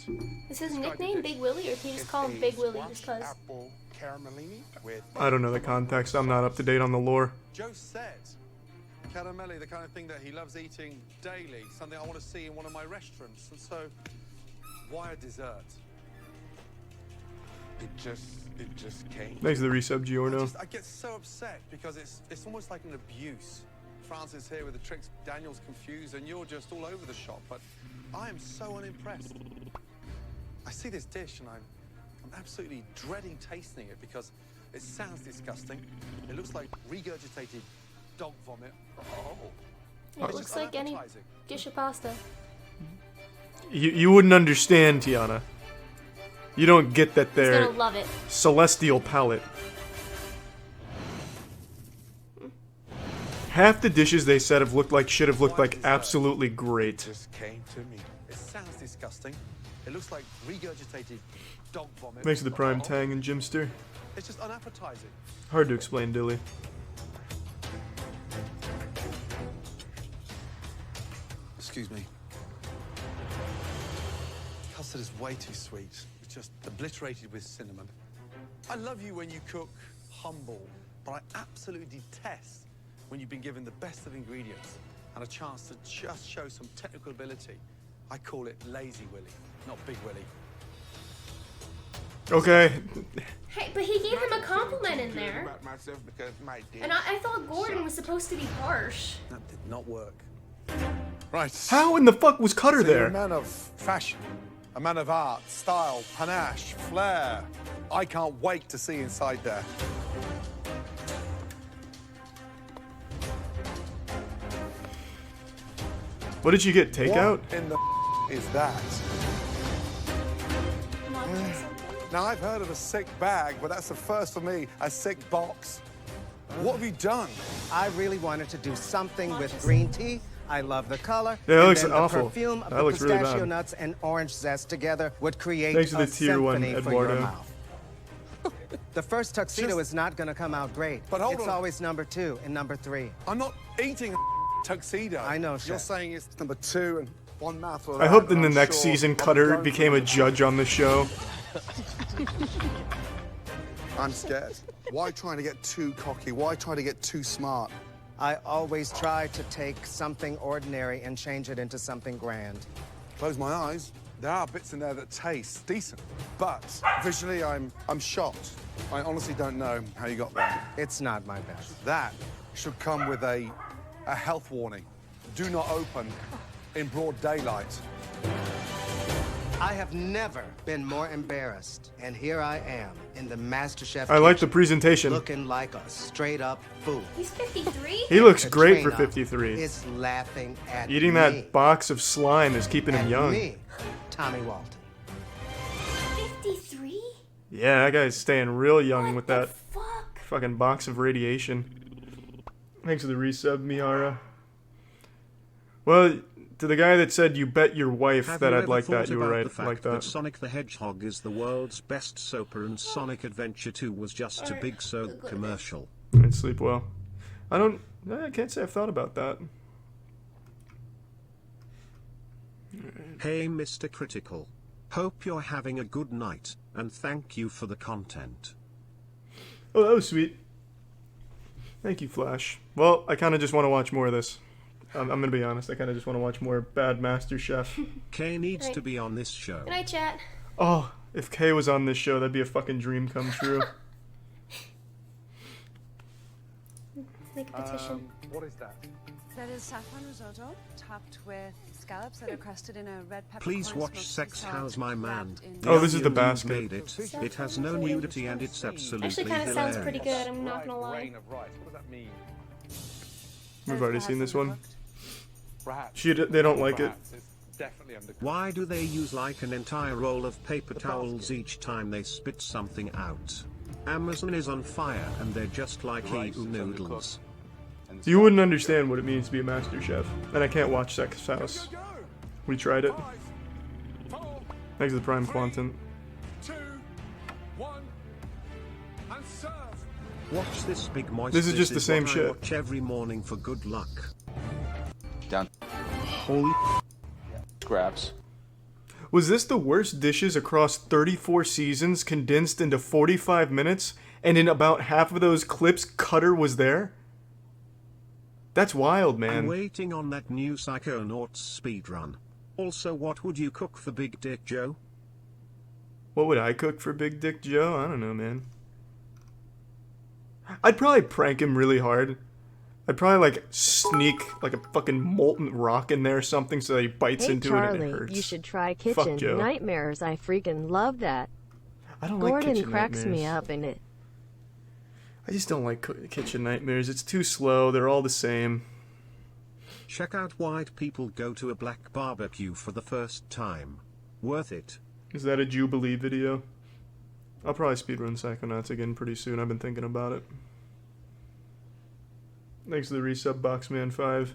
Is his nickname Big Willie, or can you just call him Big Willie just cause? Apple caramelini with. I don't know the context. I'm not up to date on the lore. Joe said caramelli, the kind of thing that he loves eating daily, something I want to see in one of my restaurants. And so, why a dessert? It just came. Thanks for the resub, Giorno. I get so upset because it's almost like an abuse. Francis here with the tricks, Daniel's confused, and you're just all over the shop. But I am so unimpressed. I see this dish and I'm absolutely dreading tasting it because it sounds disgusting. It looks like regurgitated dog vomit. Oh. It looks like any dish of pasta. You wouldn't understand, Tiana. You don't get that He's they're gonna love it. celestial palate. Half the dishes they said have looked like absolutely great. Just came to me. It sounds disgusting. It looks like regurgitated dog vomit. Thanks to the Prime Tang and Jimster. It's just unappetizing. Hard to explain, Dilly. Excuse me. Custard is way too sweet. It's just obliterated with cinnamon. I love you when you cook humble, but I absolutely detest when you've been given the best of ingredients and a chance to just show some technical ability. I call it lazy Willy, not Big Willy. Okay. Hey, but he gave him a compliment in there. And I thought Gordon was supposed to be harsh. That did not work. Right. How in the fuck was Cutter So you're there? a man of fashion, a man of art, style, panache, flair. I can't wait to see inside there. What did you get? Takeout? What in the is that? Now, I've heard of a sick bag, but that's the first for me, a sick box. What have you done? I really wanted to do something with green tea I love the color. Yeah, it and looks then awful. The perfume of That the looks really pistachio bad. nuts and orange zest together would create Thanks for a the tier 1, symphony for your Eduardo. mouth. The first tuxedo is not going to come out great. But hold it's on. always number 2 and number 3. I'm not eating a tuxedo. I know, You're Chef. saying it's number 2 and one mouthful of I that, hope and in the I'm next sure season I'll be Cutter going became for a judge on the show. I'm scared. Why trying to get too cocky? Why try to get too smart? I always try to take something ordinary and change it into something grand. Close my eyes. There are bits in there that taste decent, but visually I'm shocked. I honestly don't know how you got there. It's not my best. That should come with a health warning. Do not open in broad daylight. I have never been more embarrassed, and here I am in the MasterChef I like the kitchen, presentation. looking like a straight-up fool. He's 53? He looks The great for train-up 53. is laughing at Eating me. that box of slime is keeping him At young. me, Tommy Walton. 53? Yeah, that guy's staying real young with that fucking box of radiation. Thanks for the resub, Miara. Well, to the guy that said you bet your wife Have that you I'd ever like thought that, you were about right, the fact like that that. Sonic the Hedgehog is the world's best soaper and Sonic Adventure 2 was just a big soap commercial? I'd sleep well. I can't say I've thought about that. Hey Mr. Critical. Hope you're having a good night, and thank you for the content. Oh, that was sweet. Thank you, Flash. Well, I kind of just want to watch more of this. I'm going to be honest. I kind of just want to watch more bad MasterChef. Kay needs to be on this show. Good night, chat. Oh, if Kay was on this show, that'd be a fucking dream come true. Make a petition. What is that? That is saffron risotto, topped with scallops that are crusted in a red pepper. Please watch Sex How's My Man. Oh, this is the Onions basket. Made it. It has no nudity and it's absolutely Actually, kind of sounds pretty hilarious. good. I'm not gonna lie. Grain of rice. What does that mean? We've already seen this one. They don't like it. It's definitely undercooked. Why do they use like an entire roll of paper towels each time they spit something out? Amazon is on fire and they're just like EU noodles. You wouldn't understand what it means to be a master chef. And I can't watch Sex House. We tried it. Thanks to the Prime Quantum. 2, 1, and serve. Watch this big moist. This is just the same what I shit. watch every morning for good luck. Down. Holy Scraps. Was this the worst dishes across 34 seasons condensed into 45 minutes? And in about half of those clips, Cutter was there? That's wild, I'm man. waiting on that new Psychonauts speedrun. Also, what would you cook for Big Dick Joe? What would I cook for Big Dick Joe? I don't know, man. I'd probably prank him really hard. I'd probably, like, sneak, like, a fucking molten rock in there or something so that he bites Hey into it Charlie, and it hurts. you should try Fuck Kitchen Joe. Nightmares. I freaking love that. I don't like Gordon Kitchen cracks me Nightmares. up in it. I just don't like Kitchen Nightmares. It's too slow. They're all the same. Check out White People Go to a Black Barbecue for the first time. Worth it. Is that a Jubilee video? I'll probably speedrun Psychonauts again pretty soon. I've been thinking about it. Thanks to the resub, Boxman5.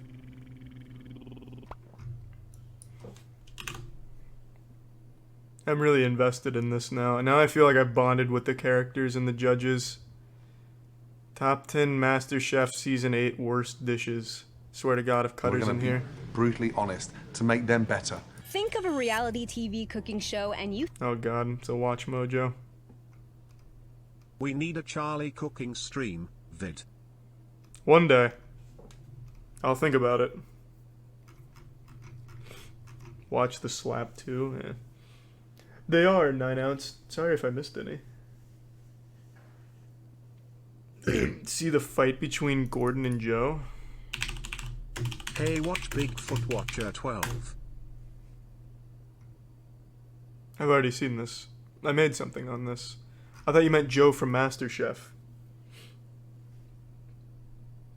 I'm really invested in this now. And now I feel like I've bonded with the characters and the judges. Top 10 MasterChef Season 8 Worst Dishes. Swear to God if We're Cutter's gonna in be here. brutally honest to make them better. Think of a reality TV cooking show and you Oh God, it's a watch mojo. We need a Charlie cooking stream, vid. One day. I'll think about it. Watch the slap too. Yeah. They are 9 ounce. Sorry if I missed any. See the fight between Gordon and Joe? Hey, watch Bigfoot Watcher 12. I've already seen this. I made something on this. I thought you meant Joe from MasterChef.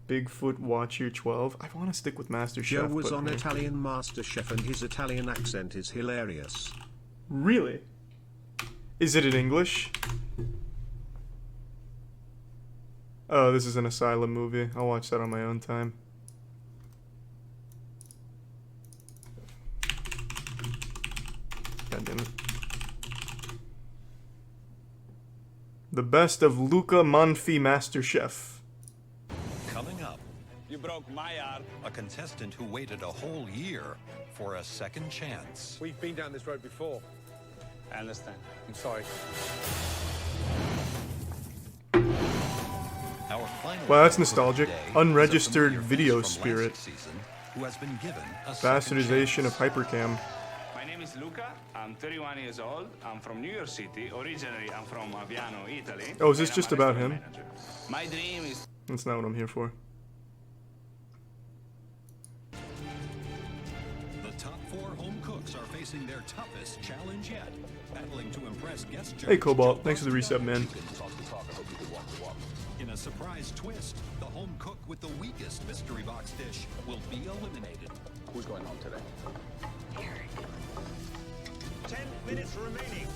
Bigfoot Watcher 12. I want to stick with MasterChef. Joe was but on hey. Italian MasterChef and his Italian accent is hilarious. Really? Is it in English? Oh, this is an Asylum movie. I'll watch that on my own time. imagine. The best of Luca Manfi Master Chef. Coming up, you broke my heart. A contestant who waited a whole year for a second chance. We've been down this road before. I understand. I'm sorry. Our final Wow, that's contestant nostalgic. today is Unregistered a familiar video face from spirit. last season who has been given a second Bastardization of chance. Hypercam. My name is Luca. I'm 31 years old. I'm from New York City. Originally, I'm from Aviano, Italy. Oh, is this and I'm just a about restaurant him? manager. My dream is That's not what I'm here for. The top 4 home cooks are facing their toughest challenge yet, battling to impress guest Hey judge Cobalt, Joe thanks for the reset, man. In a surprise twist, the home cook with the weakest mystery box dish will be eliminated. Who's going home today? 10 minutes remaining.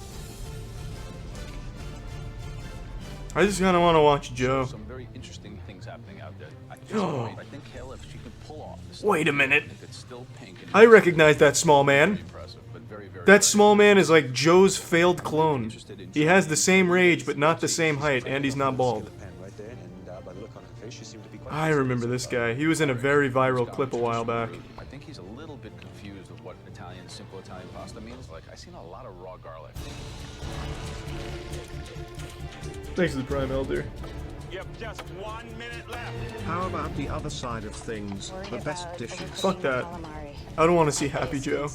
I just kind of want to watch Joe. Some very interesting things happening out there. I Oh. think Kale, if she could pull off this Wait a minute. if it's still pink and I recognize that small man. impressive, but very, very That small man is like Joe's failed clone. He has the same rage, but not the same height, and he's not bald. I remember this guy. He was in a very viral clip a while back. I think he's a little bit confused with what Italian, simple Italian pasta means. Like, I've seen a lot of raw garlic. Thanks to the Prime Elder. You have just 1 minute left. How about the other side of things, the best dishes? Fuck that. I don't want to see Happy Joe.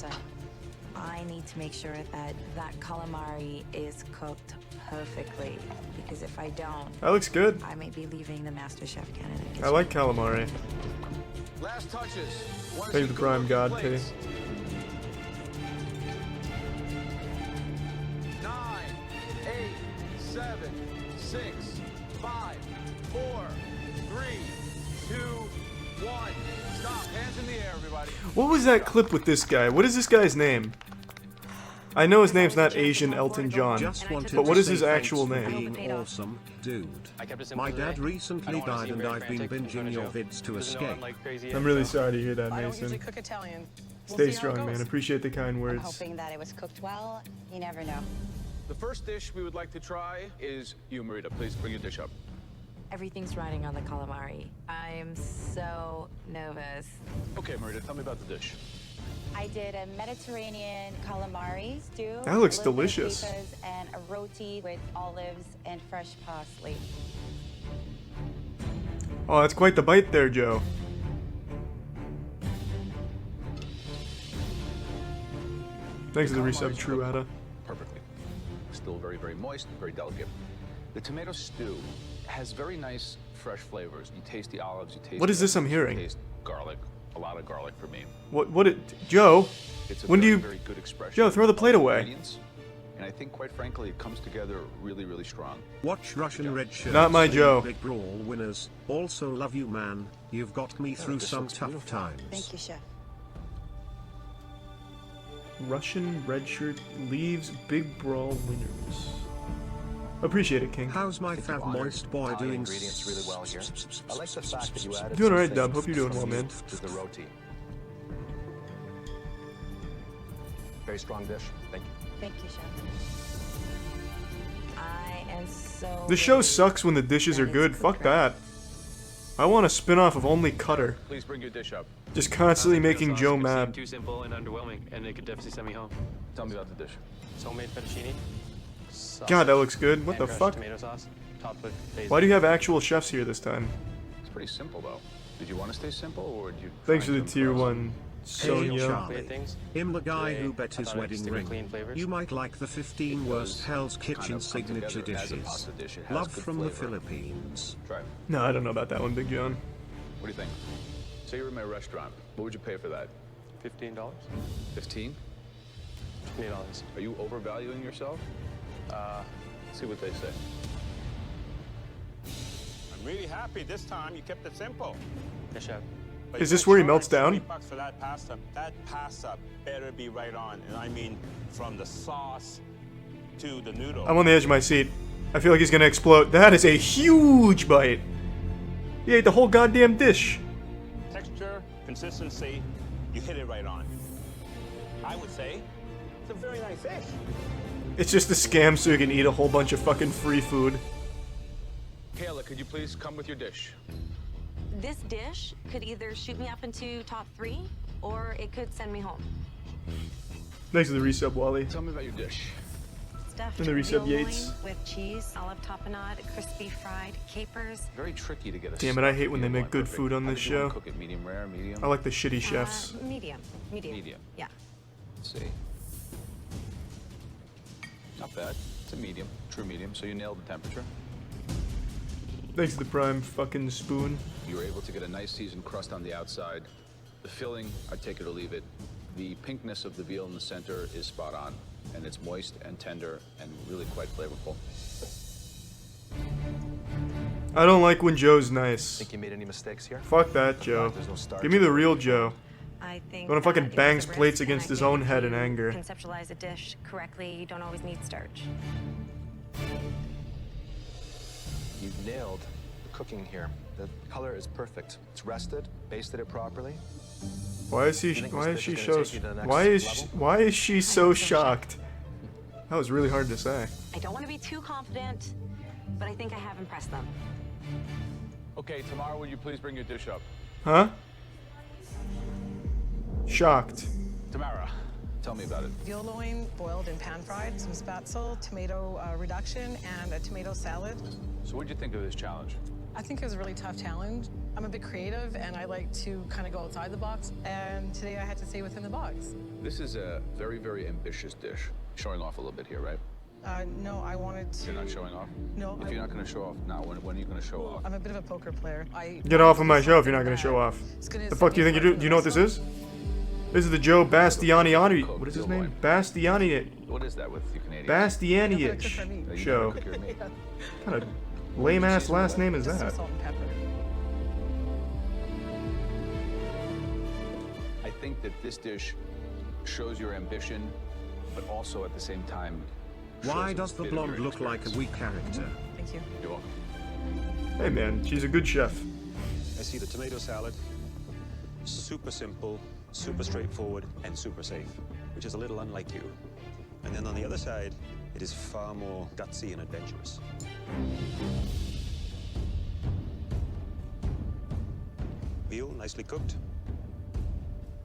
I need to make sure that that calamari is cooked perfectly, because if I don't, That looks good. I may be leaving the Master Chef candidate. I like calamari. Last touches. Thanks to the Prime God, P. 9, 8, 7, 6, 5, 4, 3, 2, 1. Stop. Hands in the air, everybody. What was that clip with this guy? What is this guy's name? I know his name's not Asian Elton John, Just wanted but what to is say his actual thanks for name? being awesome, dude. My dad recently died and I've been binging your vids to escape. I'm really sorry to hear that, I don't usually Mason. cook Italian. We'll Stay see how it strong, goes. man. Appreciate the kind I'm words. hoping that it was cooked well. You never know. The first dish we would like to try is you, Marita. Please bring your dish up. Everything's riding on the calamari. I'm so nervous. Okay, Marita, tell me about the dish. I did a Mediterranean calamari stew. That looks a little bit of delicious. capers, and a roti with olives and fresh parsley. Oh, that's quite the bite there, Joe. Thanks for the resub, True Ada. Perfectly. Still very, very moist, very delicate. The tomato stew has very nice, fresh flavors. You taste the olives, you taste What is the this I'm onions, hearing? You taste garlic. A lot of garlic for me. Joe? It's a When do very, you... very good expression Joe, throw the plate of away. ingredients, and I think, quite frankly, it comes together really, really strong. Watch Russian Red Shirts. Not my the Joe. Big Brawl winners. Also love you, man. You've got me through this some looks tough beautiful. times. Thank you, Chef. Russian red shirt leaves Big Brawl winners. Appreciate it, King. How's my fat moist boy Italian doing? ingredients really well here. I like the fact that you added Doing some alright, Dub. things Hope you're doing well, from man. meat to the roti. Very strong dish. Thank you. Thank you, Chef. I am so. The show sucks when the dishes are good. Fuck that. I want a spin-off of only Cutter. Please bring your dish up. Just constantly making Joe mad. Too simple and underwhelming, and it could definitely send me home. Tell me about the dish. It's homemade fettuccine. God, that looks good. What and the crushed fuck? Tomato sauce, topped with basil. Why do you have actual chefs here this time? It's pretty simple, though. Did you want to stay simple, or did you... Thanks for try the to tier impress? 1, Sonia. Charlie. Him the guy Today, who bet I his thought I'd wedding stick with ring. clean flavors. You might like the 15 worst Hell's Kitchen come signature together as a dishes. pasta dish. It has Love good from the flavor. Philippines. Try it. No, I don't know about that one, Big John. What do you think? Say you're in my restaurant. What would you pay for that? $15. 15? $20. Are you overvaluing yourself? See what they say. I'm really happy this time you kept it simple. Yes, Chef. But Is you this where he melts charge down? $20 for that pasta. That pasta better be right on. And I mean, from the sauce to the noodle. I'm on the edge of my seat. I feel like he's gonna explode. That is a huge bite. He ate the whole goddamn dish. Texture, consistency, you hit it right on. I would say It's a very nice fish. It's just a scam so you can eat a whole bunch of fucking free food. Kayla, could you please come with your dish? This dish could either shoot me up into top 3, or it could send me home. Thanks for the resub, Wally. Tell me about your dish. Stuffed And the resub veal Yates. loin with cheese, olive tapenade, crispy fried capers. Very tricky to get a Damn it, I hate when they stuffed make veal good loin food on perfect. this How do you show. Cook it medium rare, medium. I like the shitty chefs. Medium. Medium. Yeah. Let's see. Not bad. It's a medium, true medium. So you nailed the temperature. Thanks to the prime fucking spoon. You were able to get a nice seasoned crust on the outside. The filling, I'd take it or leave it. The pinkness of the veal in the center is spot on, and it's moist and tender and really quite flavorful. I don't like when Joe's nice. Think you made any mistakes here? Fuck that, Joe. There's no starch Give me the in it. real Joe. I think When fucking that it was bangs a risk, plates and against I his think own if head in you anger. Conceptualize a dish correctly, you don't always need starch. You nailed the cooking here. The color is perfect. It's rested, basted it properly. Why is he? You think Why this is she dish is so? gonna take you to the next Why is? level? Why is she so shocked? That was really hard to say. I don't want to be too confident, but I think I have impressed them. Okay, Tamara, would you please bring your dish up? Huh? Shocked. Tamara, tell me about it. Veal loin boiled and pan fried, some spatzel, tomato reduction, and a tomato salad. So what'd you think of this challenge? I think it was a really tough challenge. I'm a bit creative and I like to kind of go outside the box, and today I had to stay within the box. This is a very, very ambitious dish. Showing off a little bit here, right? No, I wanted to... You're not showing off? No. If you're not going to show off now, when are you going to show off? I'm a bit of a poker player. Get off of my show if you're not gonna show off. The fuck do you think you do? Do you know what this is? This is the Joe Bastiani. What is his name? Bastiani. What is that with you Canadians? Bastiani-ish show. Cook your meat. What kind of lame ass last name is Just some that? salt and pepper. I think that this dish shows your ambition, but also at the same time. Why shows a does the bit of your blonde look like a weak character? Thank you. You're welcome. Hey man, she's a good chef. I see the tomato salad, super simple, super straightforward, and super safe, which is a little unlike you. And then on the other side, it is far more gutsy and adventurous. Veal, nicely cooked.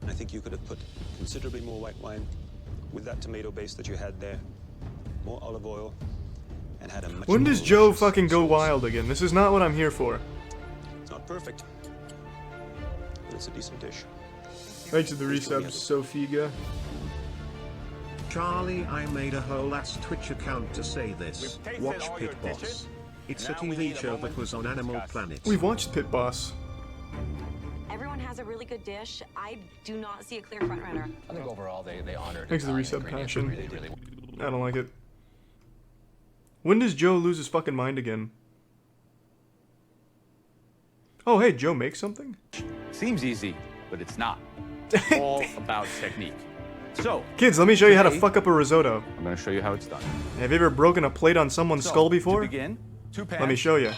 I think you could have put considerably more white wine with that tomato base that you had there, more olive oil, and had a much When more does Joe delicious fucking go sauce. wild again? This is not what I'm here for. It's not perfect, but it's a decent dish. Thanks to the resubs, Sofiga. Charlie, I made a whole ass Twitch account to say this. Watch Pit Boss. It's a TV show that was on Animal Planet. We've watched Pit Boss. Everyone has a really good dish. I do not see a clear front runner. I think overall they honored. Thanks to the resub ingredients passion. really. I don't like it. When does Joe lose his fucking mind again? Oh, hey, Joe makes something? Seems easy, but it's not. It's all about technique. So, Kids, let me show you how to today, fuck up a risotto. I'm going to show you how it's done. Have you ever broken a plate on someone's skull before? To begin, 2 pans. Let me show you.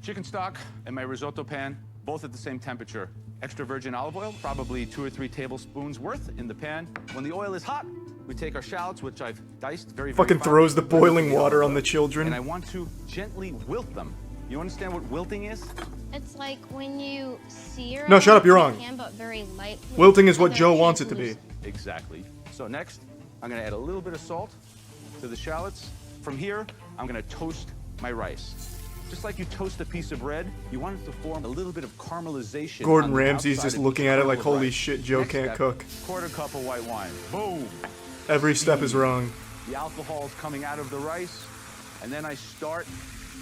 Chicken stock and my risotto pan, both at the same temperature. Extra virgin olive oil, probably 2 or 3 tablespoons worth in the pan. When the oil is hot, we take our shallots, which I've diced very, very Fucking fine. throws the boiling Put them in water on olive the oil, children. And I want to gently wilt them. You understand what wilting is? It's like when you sear No, shut up, you're wrong. pan, but very lightly. Wilting is what and Joe then wants it to be. Exactly. So next, I'm gonna add a little bit of salt to the shallots. From here, I'm gonna toast my rice. Just like you toast a piece of bread, you want it to form a little bit of caramelization. Gordon on the Ramsay's outside just of looking each at it kernel like, of holy rice. shit, Joe Next can't step, cook. Quarter cup of white wine. Boom. Every step is wrong. The alcohol is coming out of the rice, and then I start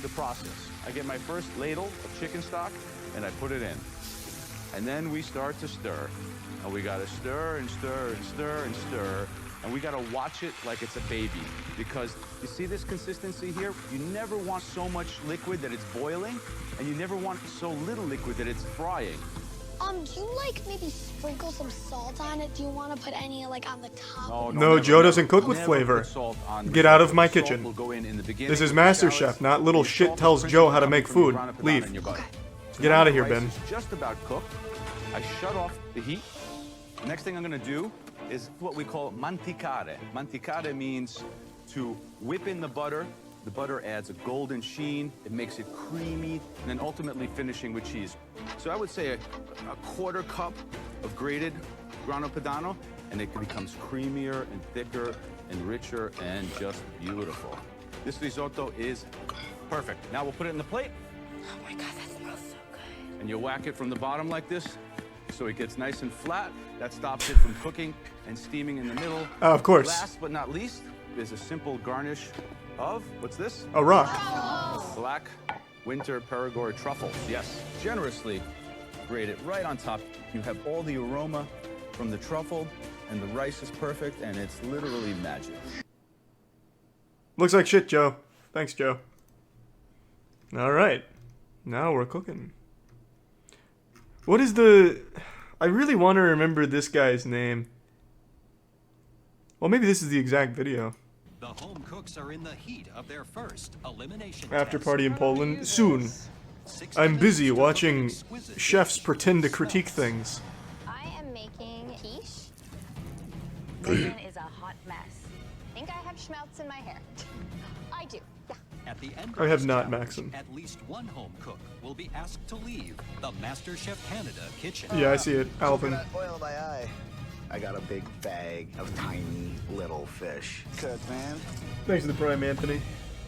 the process. I get my first ladle of chicken stock, and I put it in. And then we start to stir. And we gotta stir and stir and stir and stir. And we gotta watch it like it's a baby. Because you see this consistency here? You never want so much liquid that it's boiling, and you never want so little liquid that it's frying. Do you like maybe sprinkle some salt on it? Do you want to put any like on the top? No, Joe doesn't cook with Never flavor. put salt on Get the out salt. of my Salt kitchen. will go in the beginning This is with the Master shallots. Chef, not little The shit salt tells is Joe how to principally make coming food. from the ground Leave. in your butter. So Get now out of the here, rice Ben. is just about cooked. I shut off the heat. Next thing I'm gonna do is what we call manticare. Manticare means to whip in the butter. The butter adds a golden sheen, it makes it creamy, and then ultimately finishing with cheese. So I would say a quarter cup of grated grano padano, and it becomes creamier and thicker and richer and just beautiful. This risotto is perfect. Now we'll put it in the plate. Oh my God, that smells so good. And you whack it from the bottom like this, so it gets nice and flat. That stops it from cooking and steaming in the middle. Oh, of course. Last but not least, is a simple garnish of, what's this? A rock. Black winter Perigord truffles. Yes, generously grate it right on top. You have all the aroma from the truffle, and the rice is perfect, and it's literally magic. Looks like shit, Joe. Thanks, Joe. Alright. Now we're cooking. What is the... I really want to remember this guy's name. Well, maybe this is the exact video. The home cooks are in the heat of their first elimination After test. party in Poland. Soon. I'm busy watching chefs pretend to critique things. I am making quiche. Megan is a hot mess. I think I have schmelts in my hair. I do. Yeah. At the end of I have this not, challenge, Maxim. At least one home cook will be asked to leave the MasterChef Canada kitchen. Yeah, I see it. Alvin. Oil my eye. I got a big bag of tiny little fish. Cook, man. Thanks for the prime, Anthony.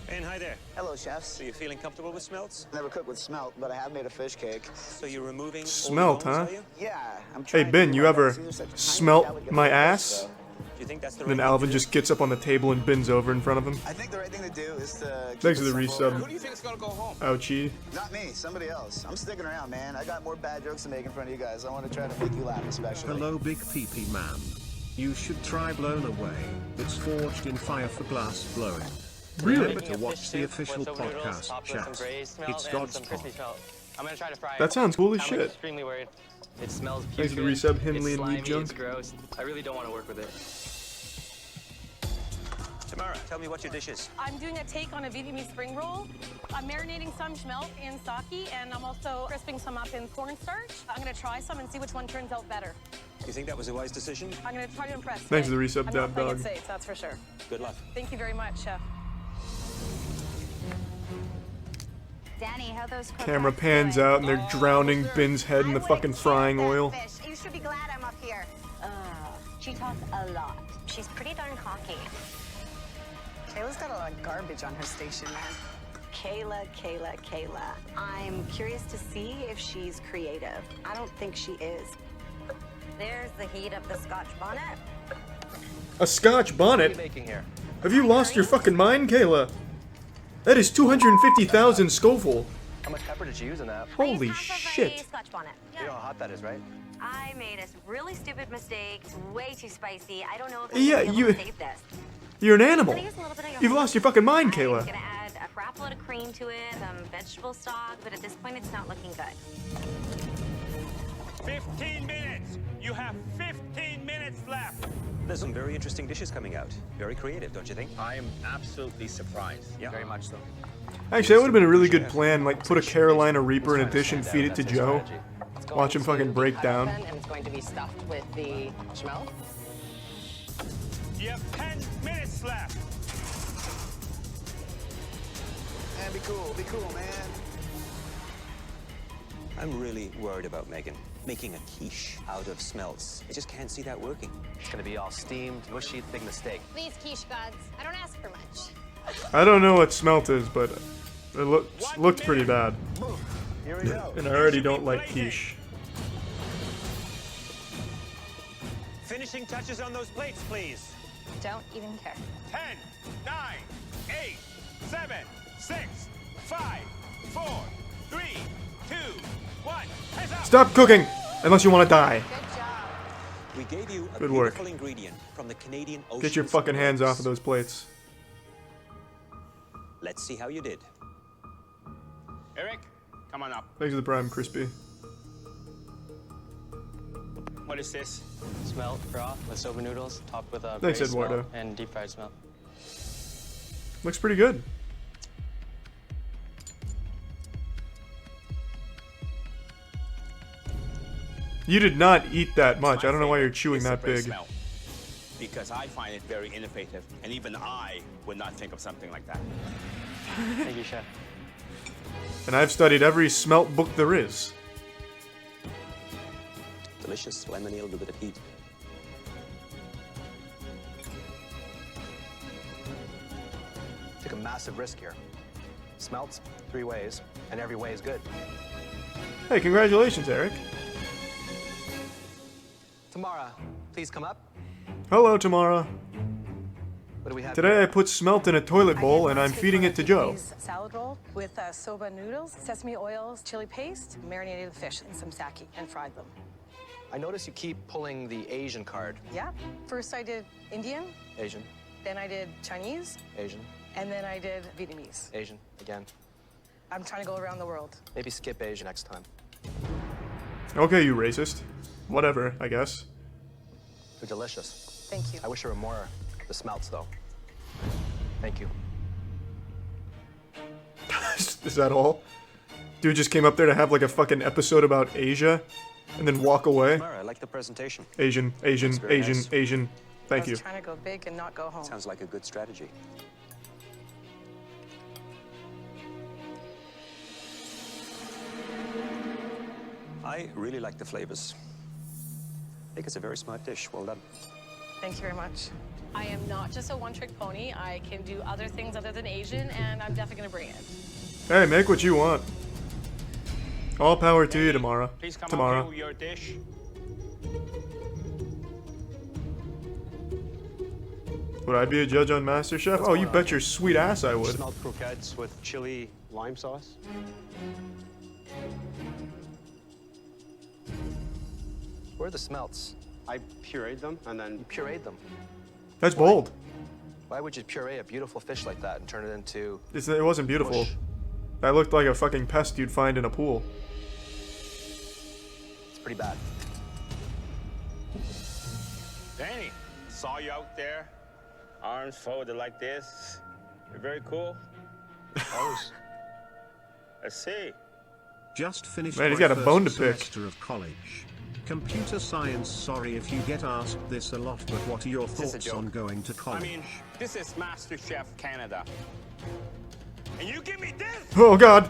And hi there. Hello, chefs. So you feeling comfortable with smelts? Never cooked with smelt, but I have made a fish cake. So you're removing Smelt, huh? Yeah. I'm Hey, trying Ben, to you do my ever best. These are such tiny smelt delicate my fish, ass? so- Do you think that's the And then right thing Alvin to do? just gets up on the table and bends over in front of him. I think the right thing to do is to... keep Thanks for it the simple. resub. Who do you think's gonna go home? Ouchie. Not me, somebody else. I'm sticking around, man. I got more bad jokes to make in front of you guys. I want to try to make you laugh, especially. Hello, Big Pee Man. You should try Blown Away. It's forged in fire for glass blowing. Really? Remember to watch the official podcast chat. It's God's pot. I'm gonna try to fry it. That sounds cool as I'm shit. extremely worried. It smells Thanks for the putrid. resub, Henley It's and Leaf slimy, Junk. it's gross. I really don't want to work with it. Tamara, tell me what your dish is. I'm doing a take on a Vietnamese spring roll. I'm marinating some schmelt in sake, and I'm also crisping some up in cornstarch. I'm gonna try some and see which one turns out better. You think that was a wise decision? I'm gonna try to impress. Thanks for the resub, I'm Dab not playing Dog. it safe, that's for sure. Good luck. Thank you very much, Chef. Danny, how those Camera pans out and they're drowning Ben's head in the fucking frying oil. You should be glad I'm up here. She talks a lot. She's pretty darn cocky. Kayla's got a lot of garbage on her station, man. Kayla. I'm curious to see if she's creative. I don't think she is. There's the heat of the Scotch bonnet. A Scotch bonnet? Have you lost your fucking mind, Kayla? That is 250,000 Scoville. How much pepper did you use in that? Holy shit. Scotch bonnet. You know how hot that is, right? I made a really stupid mistake. It's way too spicy. I don't know if Yeah, I'm gonna be able to save this. You're an animal. I'm gonna use a little bit of You've lost your fucking mind, I'm Kayla. gonna add a crap load of cream to it, some vegetable stock, but at this point it's not looking good. 15 minutes! You have 15 minutes left! There's some very interesting dishes coming out. Very creative, don't you think? I am absolutely surprised. Yeah. Very much so. Actually, that would have been a really good plan. Like, put a Carolina Reaper in a dish and feed it to Joe. Watch him fucking break down. And it's going to be stuffed with the schmelt. You have 10 minutes left! Man, be cool, man. I'm really worried about Megan. Making a quiche out of smelts. I just can't see that working. It's gonna be all steamed, mushy, big mistake. Please, quiche gods. I don't ask for much. I don't know what smelt is, but it looked pretty bad. Here we go. And I already don't like quiche. Finishing touches on those plates, please. Don't even care. 10, 9, 8, 7, 6, 5, 4, 3, 2, 1. Heads up! Stop cooking! Unless you want to die. We gave you a Good work. beautiful ingredient from the Canadian Ocean. Get your fucking hands off of those plates. Let's see how you did. Eric, come on up. Thanks for the prime, Crispy. What is this? Smelt broth with soba noodles, topped with a Thanks, braised Eduardo. smelt and deep fried smelt. Looks pretty good. You did not eat that much. I don't know why you're chewing that big. because I find it very innovative, and even I would not think of something like that. Thank you, chef. And I've studied every smelt book there is. Delicious, lemony, a little bit of heat. Took a massive risk here. Smelts 3 ways, and every way is good. Hey, congratulations, Eric. Tamara, please come up. Hello, Tamara. What do we have Today here? I put smelt in a toilet bowl and I'm feeding it to Joe. Salad roll with soba noodles, sesame oils, chili paste, marinated the fish in some sake and fried them. I notice you keep pulling the Asian card. Yeah. First I did Indian, Asian, then I did Chinese, Asian, and then I did Vietnamese. Asian, again. I'm trying to go around the world. Maybe skip Asian next time. Okay, you racist. Whatever, I guess. They're delicious. Thank you. I wish there were more the smelts, though. Thank you. Is that all? Dude just came up there to have like a fucking episode about Asia and then walk away. Tamara, I like the presentation. Asian, Asian, That's very Asian, nice. Asian. Thank I you. was trying to go big and not go home. Sounds like a good strategy. I really like the flavors. I think it's a very smart dish. Well done. Thank you very much. I am not just a one-trick pony. I can do other things other than Asian, and I'm definitely gonna bring it. Hey, make what you want. All power to you, Tamara. Please come Tamara. up here with your dish. Would I be a judge on MasterChef? Oh, you bet your sweet ass I would. Smelled croquettes with chili lime sauce. Where are the smelts? I pureed them and then... You pureed them. That's bold. Why would you puree a beautiful fish like that and turn it into... It wasn't beautiful. mush? That looked like a fucking pest you'd find in a pool. It's pretty bad. Danny, saw you out there, arms folded like this. You're very cool. Always. I see. Just finished Man, he's my got a first bone to pick. semester of college. Computer science. Sorry if you get asked this a lot, but what are your Is this a thoughts joke? on going to college? I mean, this is MasterChef Canada. And you give me this? Oh god!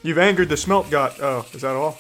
You've angered the smelt god. Oh, is that all?